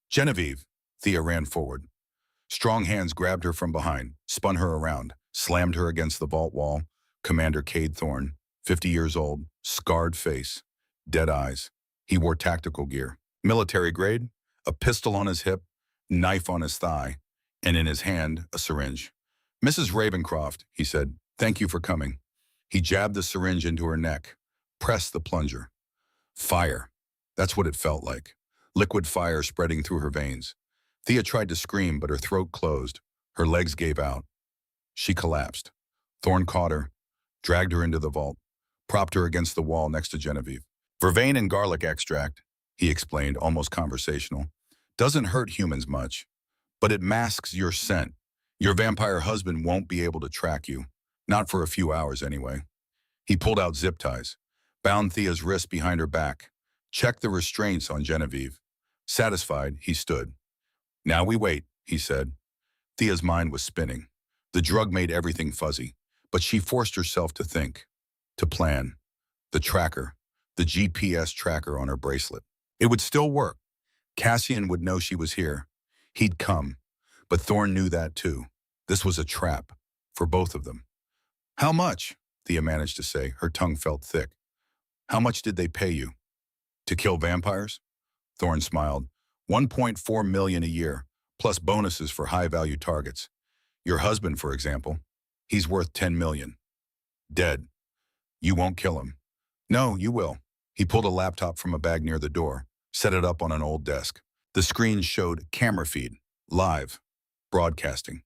Genevieve, Thea ran forward. Strong hands grabbed her from behind, spun her around, slammed her against the vault wall. Commander Cade Thorne, 50 years old, scarred face, dead eyes. He wore tactical gear, military grade, a pistol on his hip, knife on his thigh, and in his hand, a syringe. Mrs. Ravencroft, he said, thank you for coming. He jabbed the syringe into her neck, pressed the plunger. Fire. That's what it felt like. Liquid fire spreading through her veins. Thea tried to scream, but her throat closed. Her legs gave out. She collapsed. Thorne caught her, dragged her into the vault, propped her against the wall next to Genevieve. Vervain and garlic extract, he explained, almost conversational, doesn't hurt humans much, but it masks your scent. Your vampire husband won't be able to track you, not for a few hours anyway. He pulled out zip ties, bound Thea's wrists behind her back, checked the restraints on Genevieve. Satisfied, he stood. Now we wait, he said. Thea's mind was spinning. The drug made everything fuzzy, but she forced herself to think, to plan. The tracker, the GPS tracker on her bracelet. It would still work. Cassian would know she was here. He'd come. But Thorne knew that too. This was a trap for both of them. How much? Thea managed to say. Her tongue felt thick. How much did they pay you? To kill vampires? Thorne smiled. 1.4 million a year, plus bonuses for high-value targets. Your husband, for example, he's worth 10 million. Dead. You won't kill him. No, you will. He pulled a laptop from a bag near the door, set it up on an old desk. The screen showed camera feed, live, broadcasting.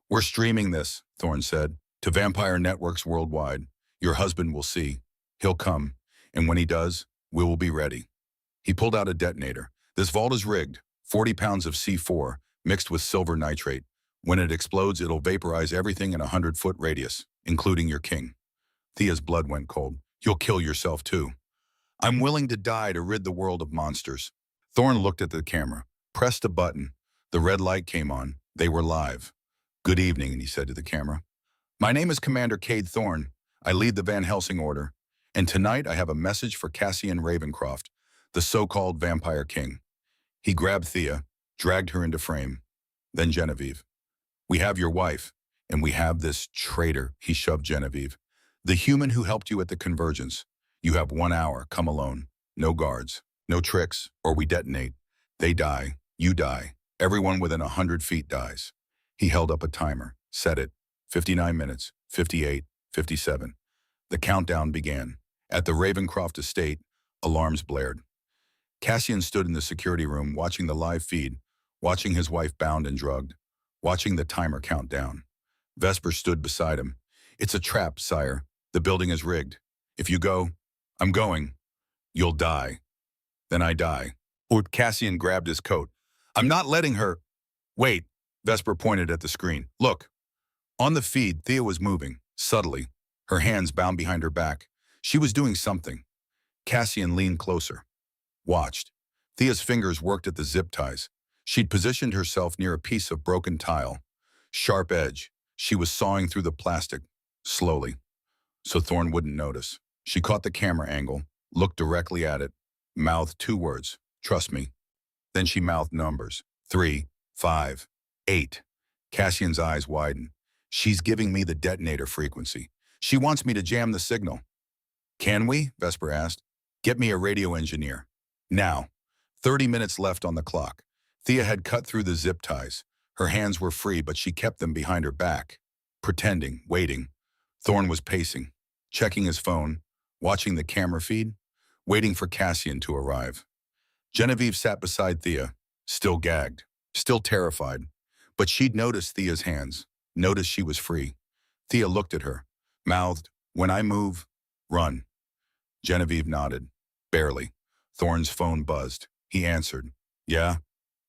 We're streaming this, Thorne said, to vampire networks worldwide. Your husband will see. He'll come, and when he does, we will be ready. He pulled out a detonator. This vault is rigged, 40 pounds of C4 mixed with silver nitrate. When it explodes, it'll vaporize everything in a 100-foot radius, including your king. Thea's blood went cold. You'll kill yourself too. I'm willing to die to rid the world of monsters. Thorne looked at the camera, pressed a button. The red light came on. They were live. Good evening, he said to the camera. My name is Commander Cade Thorne. I lead the Van Helsing Order. And tonight I have a message for Cassian Ravencroft, the so-called Vampire King. He grabbed Thea, dragged her into frame. Then Genevieve. We have your wife, and we have this traitor, he shoved Genevieve. The human who helped you at the convergence. You have 1 hour, come alone. No guards, no tricks, or we detonate. They die, you die. Everyone within 100 feet dies. He held up a timer, set it. 59 minutes, 58, 57. The countdown began. At the Ravencroft estate, alarms blared. Cassian stood in the security room watching the live feed, watching his wife bound and drugged, watching the timer count down. Vesper stood beside him. It's a trap, sire. The building is rigged. If you go, I'm going. You'll die. Then I die. Cassian grabbed his coat. I'm not letting her. Wait, Vesper pointed at the screen. Look. On the feed, Thea was moving, subtly, her hands bound behind her back. She was doing something. Cassian leaned closer. Watched. Thea's fingers worked at the zip ties. She'd positioned herself near a piece of broken tile. Sharp edge. She was sawing through the plastic, slowly, so Thorne wouldn't notice. She caught the camera angle, looked directly at it, mouthed 2 words, trust me. Then she mouthed numbers, 3, 5, 8. Cassian's eyes widened. She's giving me the detonator frequency. She wants me to jam the signal. Can we? Vesper asked. Get me a radio engineer. Now. 30 minutes left on the clock. Thea had cut through the zip ties. Her hands were free, but she kept them behind her back. Pretending, waiting. Thorne was pacing, checking his phone, watching the camera feed, waiting for Cassian to arrive. Genevieve sat beside Thea, still gagged, still terrified. But she'd noticed Thea's hands, noticed she was free. Thea looked at her, mouthed, when I move, run. Genevieve nodded, barely. Thorne's phone buzzed. He answered, yeah?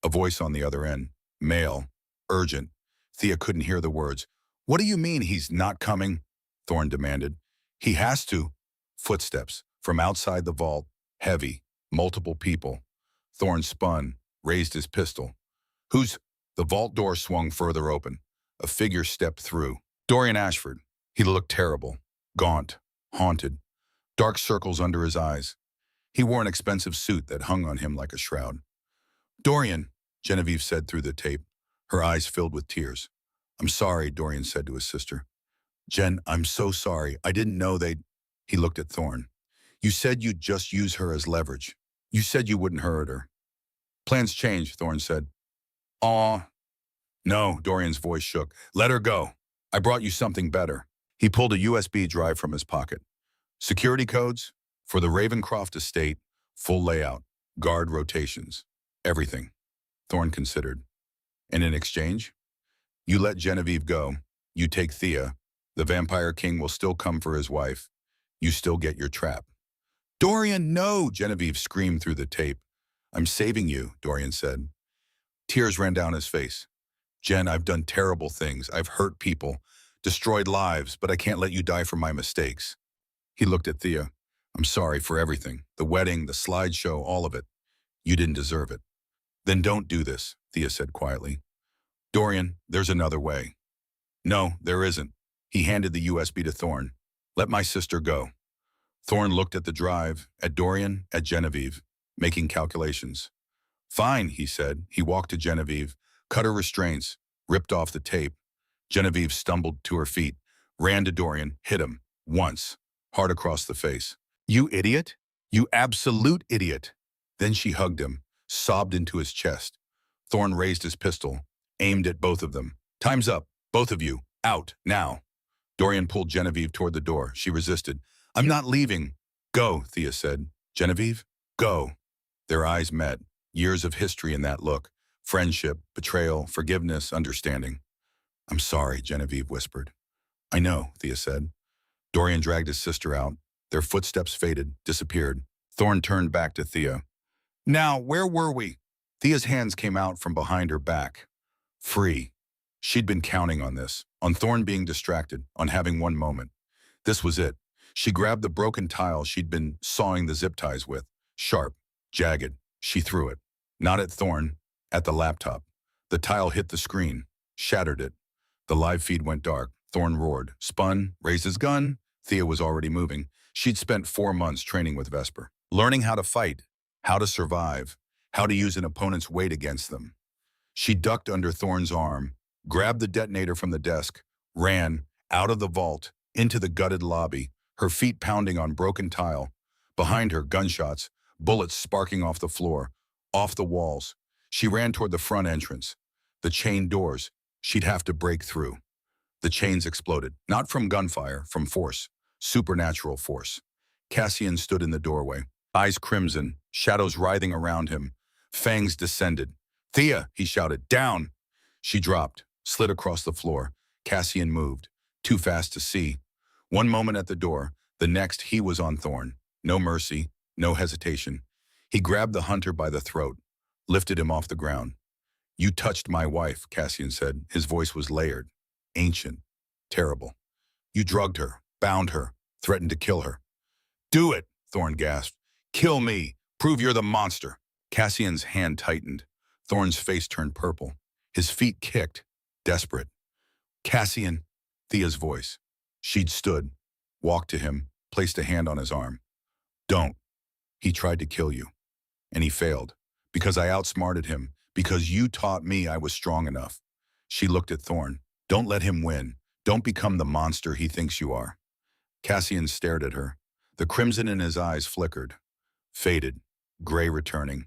A voice on the other end, male, urgent. Thea couldn't hear the words. What do you mean he's not coming? Thorne demanded. He has to. Footsteps, from outside the vault, heavy, multiple people. Thorne spun, raised his pistol. Who's? The vault door swung further open. A figure stepped through. Dorian Ashford. He looked terrible, gaunt, haunted, dark circles under his eyes. He wore an expensive suit that hung on him like a shroud. Dorian, Genevieve said through the tape, her eyes filled with tears. I'm sorry, Dorian said to his sister. Jen, I'm so sorry. I didn't know they'd... He looked at Thorne. You said you'd just use her as leverage. You said you wouldn't hurt her. Plans changed, Thorne said. Aw. No, Dorian's voice shook. Let her go. I brought you something better. He pulled a USB drive from his pocket. Security codes? For the Ravencroft estate, full layout, guard rotations, everything. Thorne considered. And in exchange? You let Genevieve go. You take Thea. The Vampire King will still come for his wife. You still get your trap. Dorian, no! Genevieve screamed through the tape. I'm saving you, Dorian said. Tears ran down his face. Jen, I've done terrible things. I've hurt people, destroyed lives, but I can't let you die for my mistakes. He looked at Thea. I'm sorry for everything. The wedding, the slideshow, all of it. You didn't deserve it. Then don't do this, Thea said quietly. Dorian, there's another way. No, there isn't. He handed the USB to Thorne. Let my sister go. Thorne looked at the drive, at Dorian, at Genevieve, making calculations. Fine, he said. He walked to Genevieve, cut her restraints, ripped off the tape. Genevieve stumbled to her feet, ran to Dorian, hit him. Once, hard across the face. You idiot! You absolute idiot! Then she hugged him, sobbed into his chest. Thorne raised his pistol, aimed at both of them. Time's up, both of you. Out, now. Dorian pulled Genevieve toward the door. She resisted. I'm not leaving. Go, Thea said. Genevieve, go. Their eyes met. Years of history in that look. Friendship, betrayal, forgiveness, understanding. I'm sorry, Genevieve whispered. I know, Thea said. Dorian dragged his sister out. Their footsteps faded, disappeared. Thorne turned back to Thea. Now, where were we? Thea's hands came out from behind her back. Free. She'd been counting on this, on Thorne being distracted, on having one moment. This was it. She grabbed the broken tile she'd been sawing the zip ties with. Sharp, jagged. She threw it. Not at Thorne, at the laptop. The tile hit the screen, shattered it. The live feed went dark. Thorne roared, spun, raised his gun. Thea was already moving. She'd spent 4 months training with Vesper, learning how to fight, how to survive, how to use an opponent's weight against them. She ducked under Thorne's arm, grabbed the detonator from the desk, ran out of the vault, into the gutted lobby, her feet pounding on broken tile. Behind her, gunshots, bullets sparking off the floor, off the walls. She ran toward the front entrance. The chain doors, she'd have to break through. The chains exploded, not from gunfire, from force, supernatural force. Cassian stood in the doorway, eyes crimson, shadows writhing around him. Fangs descended. Thea, he shouted, down! She dropped, slid across the floor. Cassian moved, too fast to see. One moment at the door, the next he was on Thorne. No mercy, no hesitation. He grabbed the hunter by the throat, lifted him off the ground. You touched my wife, Cassian said. His voice was layered, ancient, terrible. You drugged her, bound her, threatened to kill her. Do it, Thorne gasped. Kill me. Prove you're the monster. Cassian's hand tightened. Thorne's face turned purple. His feet kicked, desperate. Cassian, Thea's voice. She'd stood, walked to him, placed a hand on his arm. Don't. He tried to kill you. And he failed. Because I outsmarted him. Because you taught me I was strong enough. She looked at Thorne. Don't let him win. Don't become the monster he thinks you are. Cassian stared at her. The crimson in his eyes flickered, faded, gray returning.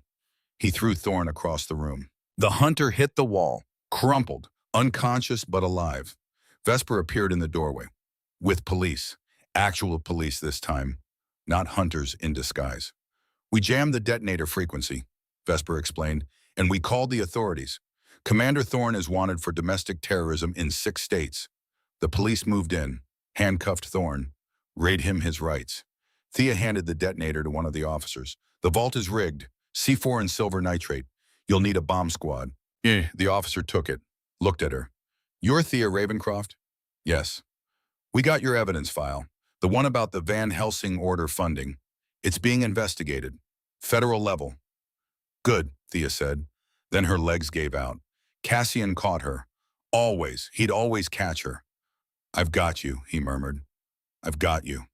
He threw Thorne across the room. The hunter hit the wall, crumpled, unconscious but alive. Vesper appeared in the doorway. With police. Actual police this time. Not hunters in disguise. We jammed the detonator frequency, Vesper explained, and we called the authorities. Commander Thorne is wanted for domestic terrorism in 6 states. The police moved in, handcuffed Thorne, raid him his rights. Thea handed the detonator to one of the officers. The vault is rigged, C4 and silver nitrate. You'll need a bomb squad. The officer took it, looked at her. You're Thea Ravencroft? Yes. We got your evidence file, the one about the Van Helsing order funding. It's being investigated. Federal level. Good, Thea said. Then her legs gave out. Cassian caught her. Always. He'd always catch her. I've got you, he murmured. I've got you.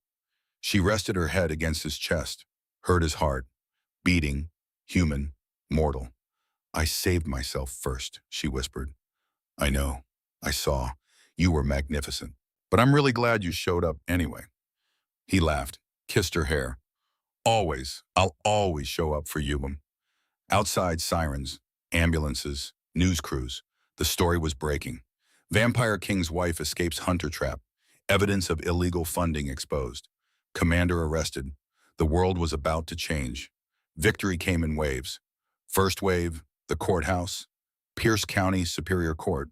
She rested her head against his chest, heard his heart, beating, human, mortal. I saved myself first, she whispered. I know. I saw. You were magnificent. But I'm really glad you showed up anyway. He laughed, kissed her hair. Always. I'll always show up for you. Outside, sirens, ambulances, news crews. The story was breaking. Vampire King's wife escapes hunter trap. Evidence of illegal funding exposed. Commander arrested. The world was about to change. Victory came in waves. First wave, the courthouse. Pierce County Superior Court.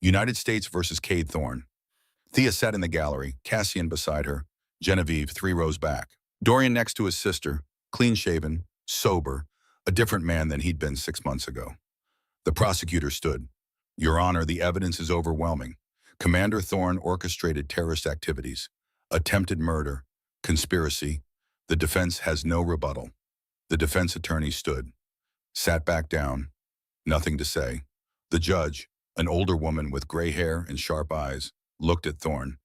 United States versus Cade Thorne. Thea sat in the gallery, Cassian beside her, Genevieve 3 rows back. Dorian next to his sister, clean-shaven, sober, a different man than he'd been 6 months ago. The prosecutor stood. Your Honor, the evidence is overwhelming. Commander Thorne orchestrated terrorist activities, attempted murder, conspiracy. The defense has no rebuttal. The defense attorney stood, sat back down, nothing to say. The judge, an older woman with gray hair and sharp eyes, looked at Thorne.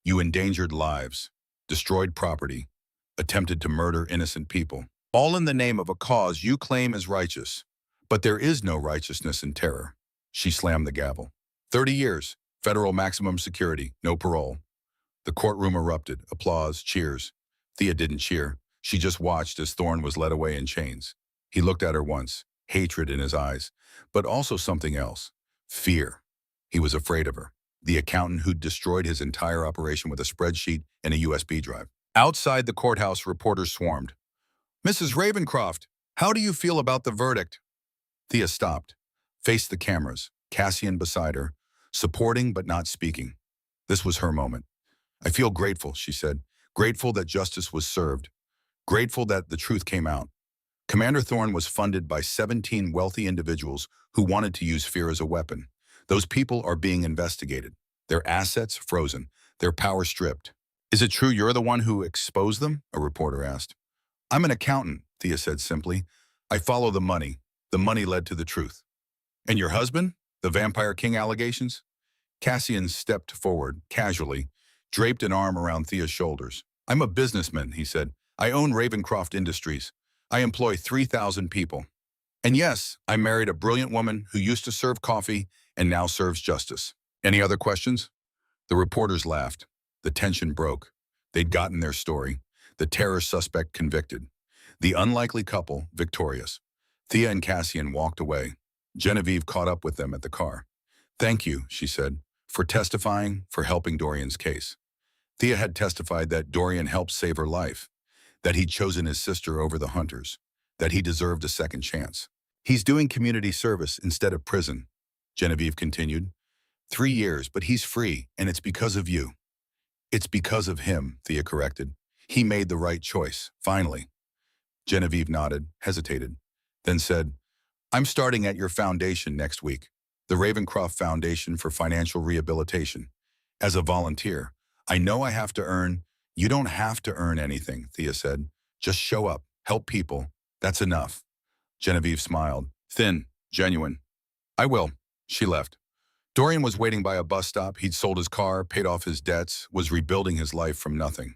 You endangered lives, destroyed property, attempted to murder innocent people, all in the name of a cause you claim is righteous. But there is no righteousness in terror. She slammed the gavel. 30 years, federal maximum security, no parole. The courtroom erupted. Applause, cheers. Thea didn't cheer. She just watched as Thorne was led away in chains. He looked at her once, hatred in his eyes, but also something else. Fear. He was afraid of her. The accountant who'd destroyed his entire operation with a spreadsheet and a USB drive. Outside the courthouse, reporters swarmed. Mrs. Ravencroft, how do you feel about the verdict? Thea stopped, faced the cameras, Cassian beside her, supporting but not speaking. This was her moment. I feel grateful, she said. Grateful that justice was served. Grateful that the truth came out. Commander Thorne was funded by 17 wealthy individuals who wanted to use fear as a weapon. Those people are being investigated. Their assets frozen. Their power stripped. Is it true you're the one who exposed them? A reporter asked. I'm an accountant, Thea said simply. I follow the money. The money led to the truth. And your husband? The Vampire King allegations? Cassian stepped forward, casually, draped an arm around Thea's shoulders. I'm a businessman, he said. I own Ravencroft Industries. I employ 3,000 people. And yes, I married a brilliant woman who used to serve coffee and now serves justice. Any other questions? The reporters laughed. The tension broke. They'd gotten their story. The terror suspect convicted. The unlikely couple victorious. Thea and Cassian walked away. Genevieve caught up with them at the car. Thank you, she said, for testifying, for helping Dorian's case. Thea had testified that Dorian helped save her life, that he'd chosen his sister over the hunters, that he deserved a second chance. He's doing community service instead of prison, Genevieve continued. 3 years, but he's free, and it's because of you. It's because of him, Thea corrected. He made the right choice, finally. Genevieve nodded, hesitated, then said, I'm starting at your foundation next week, the Ravencroft Foundation for Financial Rehabilitation. As a volunteer, I know I have to earn. You don't have to earn anything, Thea said. Just show up, help people. That's enough. Genevieve smiled, thin, genuine. I will. She left. Dorian was waiting by a bus stop. He'd sold his car, paid off his debts, was rebuilding his life from nothing.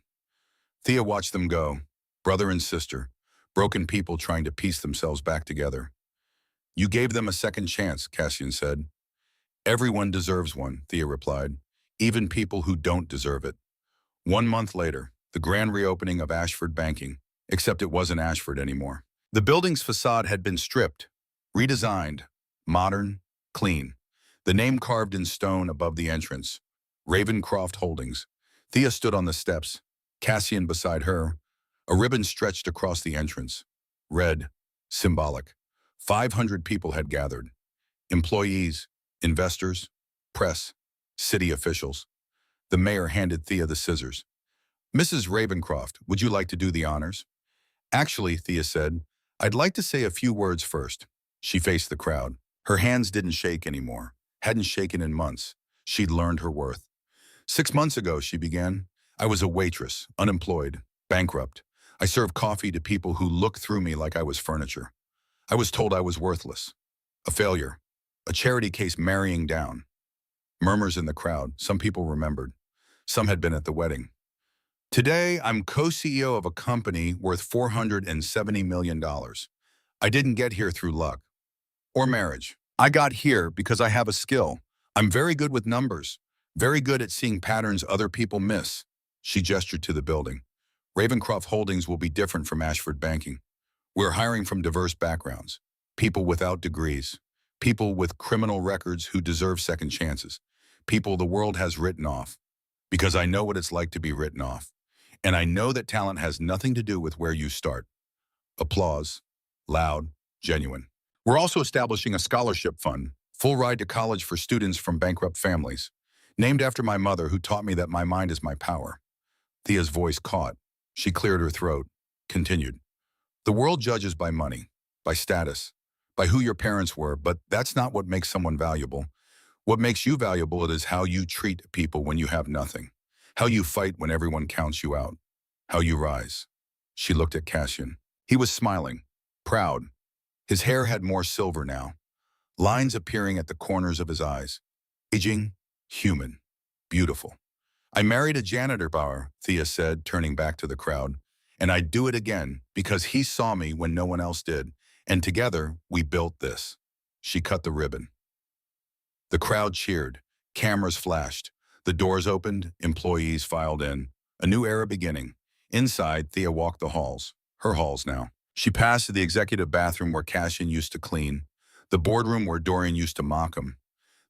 Thea watched them go, brother and sister, broken people trying to piece themselves back together. You gave them a second chance, Cassian said. Everyone deserves one, Thea replied, even people who don't deserve it. 1 month later, the grand reopening of Ashford Banking, except it wasn't Ashford anymore. The building's facade had been stripped, redesigned, modern, clean. The name carved in stone above the entrance, Ravencroft Holdings. Thea stood on the steps, Cassian beside her. A ribbon stretched across the entrance. Red, symbolic. 500 people had gathered. Employees, investors, press, city officials. The mayor handed Thea the scissors. Mrs. Ravencroft, would you like to do the honors? Actually, Thea said, I'd like to say a few words first. She faced the crowd. Her hands didn't shake anymore. Hadn't shaken in months. She'd learned her worth. 6 months ago, she began, I was a waitress, unemployed, bankrupt. I served coffee to people who looked through me like I was furniture. I was told I was worthless, a failure, a charity case marrying down. Murmurs in the crowd. Some people remembered. Some had been at the wedding. Today, I'm co-CEO of a company worth $470 million. I didn't get here through luck or marriage. I got here because I have a skill. I'm very good with numbers, very good at seeing patterns other people miss. She gestured to the building. Ravencroft Holdings will be different from Ashford Banking. We're hiring from diverse backgrounds, people without degrees, people with criminal records who deserve second chances, people the world has written off. Because I know what it's like to be written off. And I know that talent has nothing to do with where you start. Applause, loud, genuine. We're also establishing a scholarship fund, full ride to college for students from bankrupt families, named after my mother who taught me that my mind is my power. Thea's voice caught. She cleared her throat, continued. The world judges by money, by status, by who your parents were, but that's not what makes someone valuable. What makes you valuable is how you treat people when you have nothing, how you fight when everyone counts you out, how you rise. She looked at Cassian. He was smiling, proud. His hair had more silver now, lines appearing at the corners of his eyes. Aging, human, beautiful. I married a janitor, Bauer, Thea said, turning back to the crowd. And I'd do it again because he saw me when no one else did. And together, we built this. She cut the ribbon. The crowd cheered. Cameras flashed. The doors opened, employees filed in. A new era beginning. Inside, Thea walked the halls. Her halls now. She passed the executive bathroom where Cassian used to clean, the boardroom where Dorian used to mock him,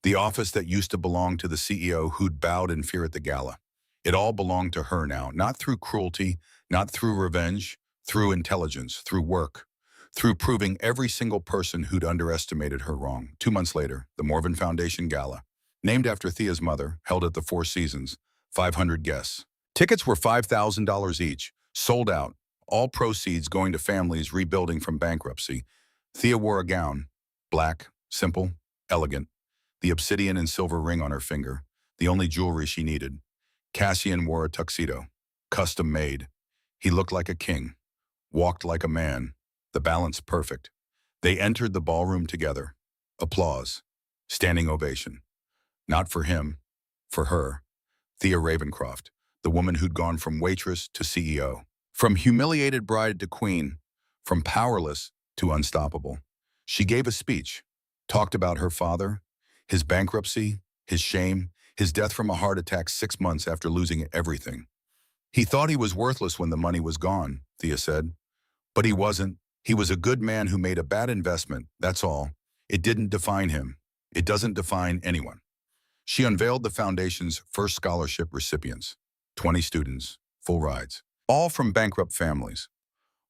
the office that used to belong to the CEO who'd bowed in fear at the gala. It all belonged to her now, not through cruelty, not through revenge, through intelligence, through work, through proving every single person who'd underestimated her wrong. 2 months later, the Morvan Foundation Gala, named after Thea's mother, held at the Four Seasons, 500 guests. Tickets were $5,000 each, sold out, all proceeds going to families rebuilding from bankruptcy. Thea wore a gown, black, simple, elegant, the obsidian and silver ring on her finger, the only jewelry she needed. Cassian wore a tuxedo, custom made. He looked like a king, walked like a man, the balance perfect. They entered the ballroom together. Applause, standing ovation. Not for him, for her. Thea Ravencroft, the woman who'd gone from waitress to CEO, from humiliated bride to queen, from powerless to unstoppable. She gave a speech, talked about her father, his bankruptcy, his shame, his death from a heart attack 6 months after losing everything. He thought he was worthless when the money was gone, Thea said. But he wasn't. He was a good man who made a bad investment, that's all. It didn't define him. It doesn't define anyone. She unveiled the foundation's first scholarship recipients, 20 students, full rides, all from bankrupt families.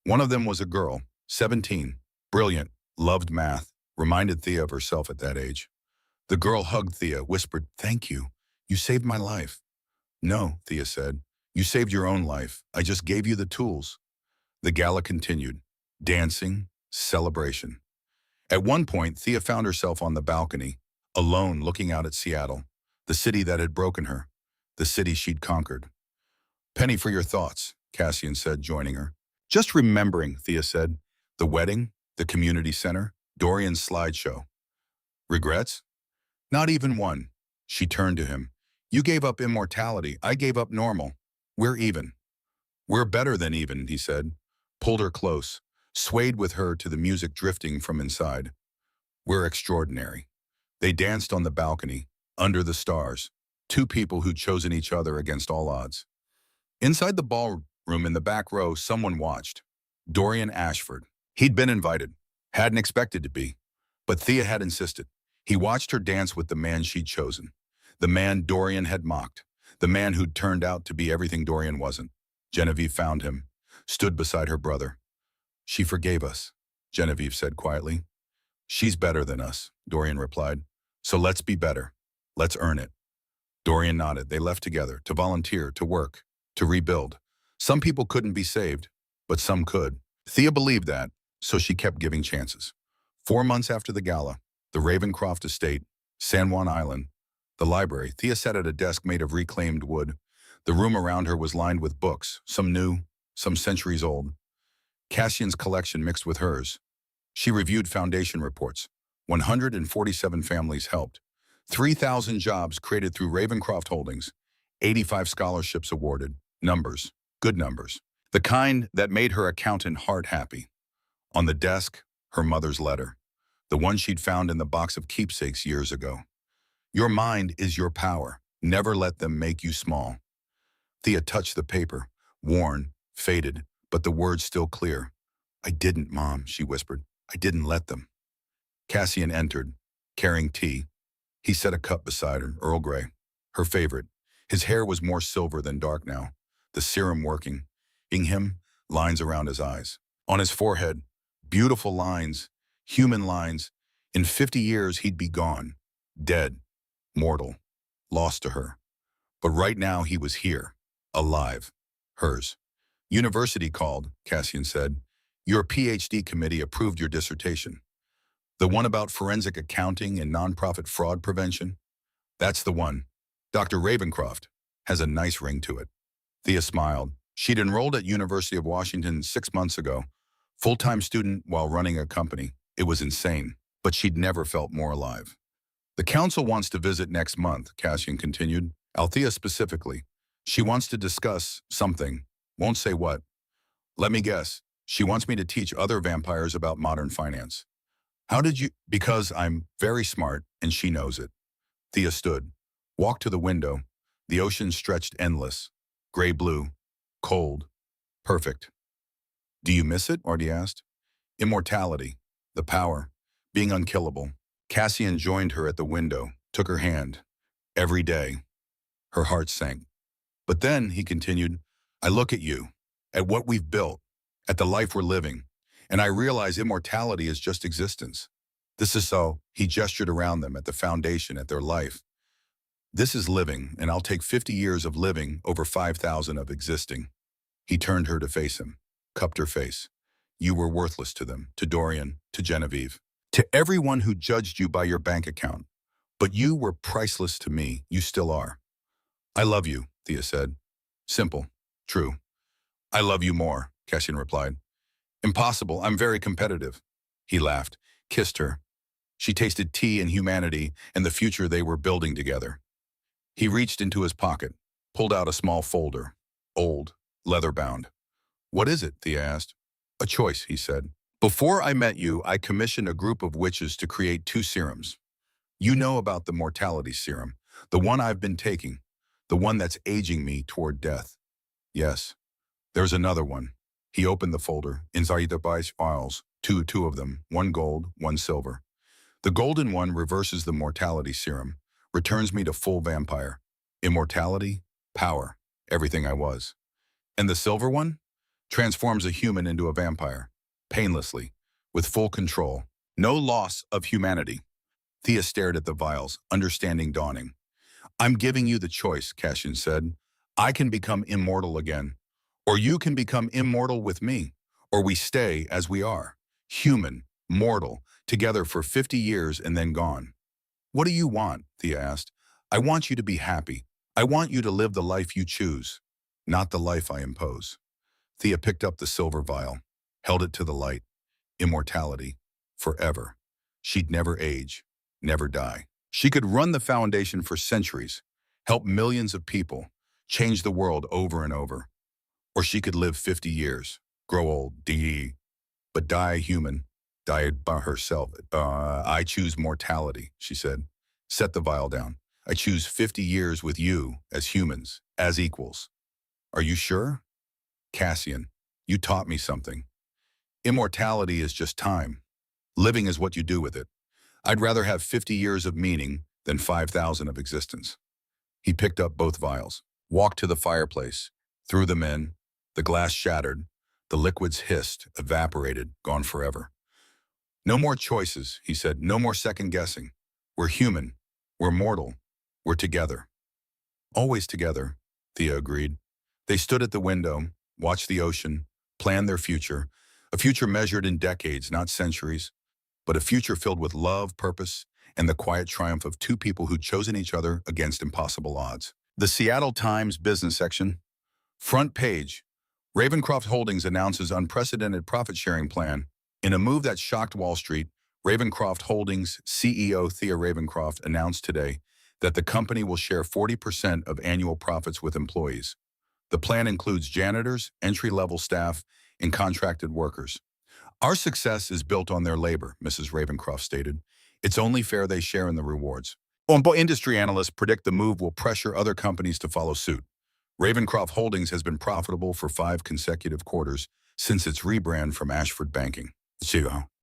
One of them was a girl, 17, brilliant, loved math, reminded Thea of herself at that age. The girl hugged Thea, whispered, "Thank you. You saved my life." "No," Thea said. "You saved your own life. I just gave you the tools." The gala continued. Dancing, celebration. At one point, Thea found herself on the balcony, alone looking out at Seattle, the city that had broken her, the city she'd conquered. "Penny for your thoughts," Cassian said, joining her. "Just remembering," Thea said. "The wedding, the community center, Dorian's slideshow. Regrets?" "Not even one." She turned to him. "You gave up immortality. I gave up normal. We're even." "We're better than even," he said. Pulled her close, swayed with her to the music drifting from inside. "We're extraordinary." They danced on the balcony, under the stars, two people who'd chosen each other against all odds. Inside the ballroom in the back row, someone watched. Dorian Ashford. He'd been invited, hadn't expected to be, but Thea had insisted. He watched her dance with the man she'd chosen, the man Dorian had mocked, the man who'd turned out to be everything Dorian wasn't. Genevieve found him, stood beside her brother. "She forgave us," Genevieve said quietly. "She's better than us," Dorian replied. "So let's be better. Let's earn it." Dorian nodded. They left together, to volunteer, to work, to rebuild. Some people couldn't be saved, but some could. Thea believed that, so she kept giving chances. 4 months after the gala, the Ravencroft estate, San Juan Island, the library, Thea sat at a desk made of reclaimed wood. The room around her was lined with books, some new, some centuries old. Cassian's collection mixed with hers. She reviewed foundation reports. 147 families helped. 3,000 jobs created through Ravencroft Holdings. 85 scholarships awarded. Numbers. Good numbers. The kind that made her accountant heart happy. On the desk, her mother's letter. The one she'd found in the box of keepsakes years ago. "Your mind is your power. Never let them make you small." Thea touched the paper, worn, faded, but the words still clear. "I didn't, Mom," she whispered. "I didn't let them." Cassian entered, carrying tea. He set a cup beside her, Earl Grey, her favorite. His hair was more silver than dark now, the serum working. In him, lines around his eyes. On his forehead, beautiful lines, human lines. In 50 years, he'd be gone, dead, mortal, lost to her. But right now, he was here, alive, hers. "University called," Cassian said. "Your PhD committee approved your dissertation. The one about forensic accounting and nonprofit fraud prevention? That's the one. Dr. Ravencroft has a nice ring to it." Thea smiled. She'd enrolled at University of Washington 6 months ago, full-time student while running a company. It was insane, but she'd never felt more alive. "The council wants to visit next month," Cassian continued. "Althea specifically. She wants to discuss something. Won't say what. Let me guess. She wants me to teach other vampires about modern finance." "How did you—" "Because I'm very smart, and she knows it." Thea stood, walked to the window. The ocean stretched endless, gray-blue, cold, perfect. Do you miss it? Artie asked. Immortality, the power, being unkillable. Cassian joined her at the window, took her hand. Every day, her heart sank. But then, he continued, I look at you, at what we've built, at the life we're living, and I realize immortality is just existence. This is so, he gestured around them at the foundation, at their life. This is living, and I'll take 50 years of living over 5,000 of existing. He turned her to face him, cupped her face. You were worthless to them, to Dorian, to Genevieve, to everyone who judged you by your bank account. But you were priceless to me, you still are. I love you, Thea said. Simple, true. I love you more, Cassian replied. Impossible, I'm very competitive. He laughed, kissed her. She tasted tea and humanity and the future they were building together. He reached into his pocket, pulled out a small folder, old, leather-bound. What is it? Thea asked. A choice, he said. Before I met you, I commissioned a group of witches to create 2 serums. You know about the mortality serum, the one I've been taking, the one that's aging me toward death. Yes, there's another one. He opened the folder, inside the files, two of them, one gold, one silver. The golden one reverses the mortality serum, returns me to full vampire. Immortality, power, everything I was. And the silver one? Transforms a human into a vampire, painlessly, with full control. No loss of humanity. Thea stared at the vials, understanding dawning. I'm giving you the choice, Cassian said. I can become immortal again. Or you can become immortal with me. Or we stay as we are. Human, mortal, together for 50 years and then gone. What do you want? Thea asked. I want you to be happy. I want you to live the life you choose, not the life I impose. Thea picked up the silver vial, held it to the light. Immortality. Forever. She'd never age, never die. She could run the foundation for centuries, help millions of people, change the world over and over. Or she could live 50 years, grow old, but die human, die by herself. I choose mortality, she said. Set the vial down. I choose 50 years with you as humans, as equals. Are you sure? Cassian, you taught me something. Immortality is just time. Living is what you do with it. I'd rather have 50 years of meaning than 5,000 of existence. He picked up both vials, walked to the fireplace, threw them in. The glass shattered. The liquids hissed, evaporated, gone forever. No more choices, he said. No more second guessing. We're human. We're mortal. We're together. Always together, Thea agreed. They stood at the window, watched the ocean, planned their future, a future measured in decades, not centuries, but a future filled with love, purpose, and the quiet triumph of 2 people who'd chosen each other against impossible odds. The Seattle Times business section. Front page. Ravencroft Holdings announces unprecedented profit-sharing plan. In a move that shocked Wall Street, Ravencroft Holdings CEO Thea Ravencroft announced today that the company will share 40% of annual profits with employees. The plan includes janitors, entry-level staff, and contracted workers. Our success is built on their labor, Mrs. Ravencroft stated. It's only fair they share in the rewards. Industry analysts predict the move will pressure other companies to follow suit. Ravencroft Holdings has been profitable for 5 consecutive quarters since its rebrand from Ashford Banking.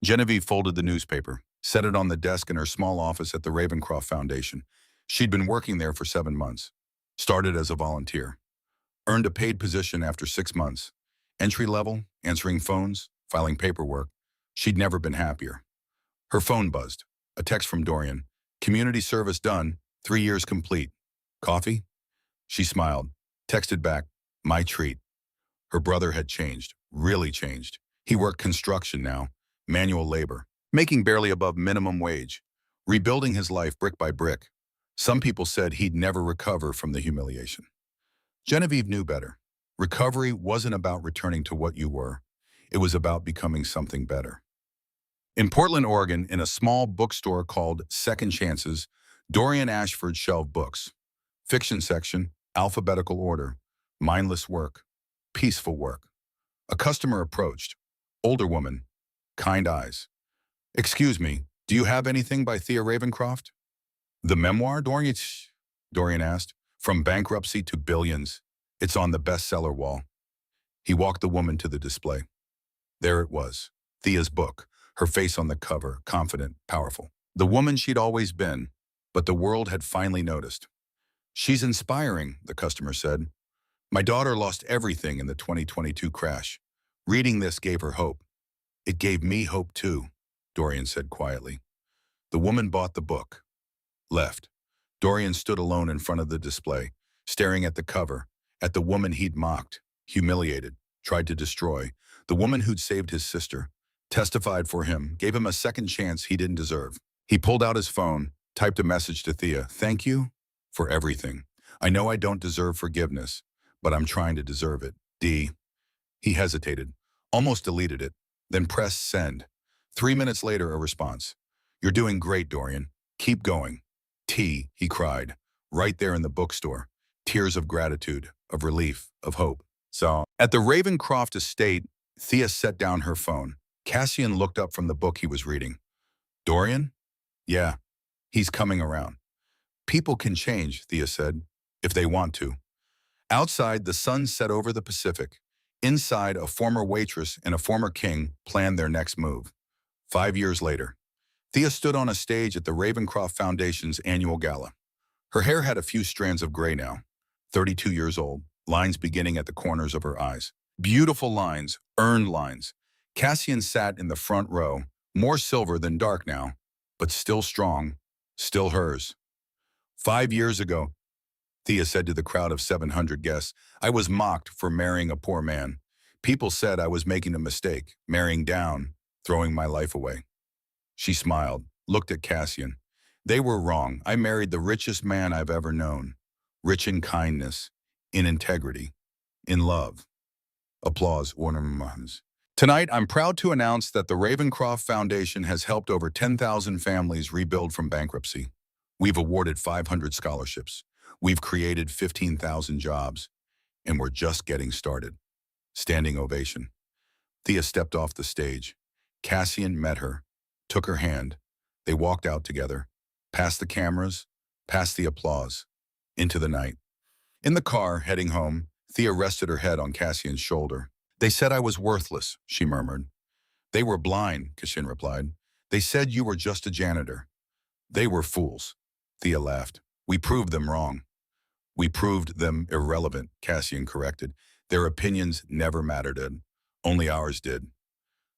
Genevieve folded the newspaper, set it on the desk in her small office at the Ravencroft Foundation. She'd been working there for 7 months. Started as a volunteer. Earned a paid position after 6 months. Entry level, answering phones, filing paperwork. She'd never been happier. Her phone buzzed. A text from Dorian. Community service done. 3 years complete. Coffee? She smiled. Texted back, my treat. Her brother had changed, really changed. He worked construction now, manual labor, making barely above minimum wage, rebuilding his life brick by brick. Some people said he'd never recover from the humiliation. Genevieve knew better. Recovery wasn't about returning to what you were. It was about becoming something better. In Portland, Oregon, in a small bookstore called Second Chances, Dorian Ashford shelved books. Fiction section, alphabetical order, mindless work, peaceful work. A customer approached. Older woman, kind eyes. Excuse me, do you have anything by Thea Ravencroft? The memoir, Dorian asked. From bankruptcy to billions, it's on the bestseller wall. He walked the woman to the display. There it was, Thea's book, her face on the cover, confident, powerful. The woman she'd always been, but the world had finally noticed. She's inspiring, the customer said. My daughter lost everything in the 2022 crash. Reading this gave her hope. It gave me hope too, Dorian said quietly. The woman bought the book. Left. Dorian stood alone in front of the display, staring at the cover, at the woman he'd mocked, humiliated, tried to destroy, the woman who'd saved his sister, testified for him, gave him a second chance he didn't deserve. He pulled out his phone, typed a message to Thea. Thank you for everything. I know I don't deserve forgiveness, but I'm trying to deserve it. D. He hesitated, almost deleted it, then pressed send. 3 minutes later, a response. You're doing great, Dorian. Keep going. T, he cried, right there in the bookstore. Tears of gratitude, of relief, of hope. So, at the Ravencroft estate, Thea set down her phone. Cassian looked up from the book he was reading. Dorian? Yeah, he's coming around. People can change, Thea said, if they want to. Outside, the sun set over the Pacific. Inside, a former waitress and a former king planned their next move. 5 years later, Thea stood on a stage at the Ravencroft Foundation's annual gala. Her hair had a few strands of gray now. 32 years old, lines beginning at the corners of her eyes. Beautiful lines, earned lines. Cassian sat in the front row, more silver than dark now, but still strong, still hers. 5 years ago, Thea said to the crowd of 700 guests, I was mocked for marrying a poor man. People said I was making a mistake, marrying down, throwing my life away. She smiled, looked at Cassian. They were wrong. I married the richest man I've ever known. Rich in kindness, in integrity, in love. Applause, ornaments. Tonight, I'm proud to announce that the Ravencroft Foundation has helped over 10,000 families rebuild from bankruptcy. We've awarded 500 scholarships. We've created 15,000 jobs. And we're just getting started. Standing ovation. Thea stepped off the stage. Cassian met her, took her hand. They walked out together, past the cameras, past the applause, into the night. In the car, heading home, Thea rested her head on Cassian's shoulder. They said I was worthless, she murmured. They were blind, Cassian replied. They said you were just a janitor. They were fools, Thea laughed. We proved them wrong. We proved them irrelevant, Cassian corrected. Their opinions never mattered, only ours did.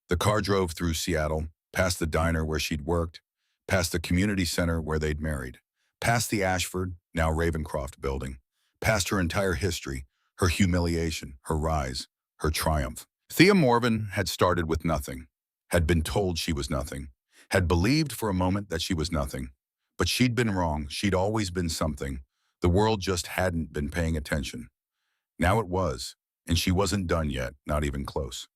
The car drove through Seattle, past the diner where she'd worked, past the community center where they'd married, past the Ashford, now Ravencroft building, past her entire history, her humiliation, her rise, her triumph. Thea Morven had started with nothing, had been told she was nothing, had believed for a moment that she was nothing. But she'd been wrong. She'd always been something. The world just hadn't been paying attention. Now it was, and she wasn't done yet, not even close.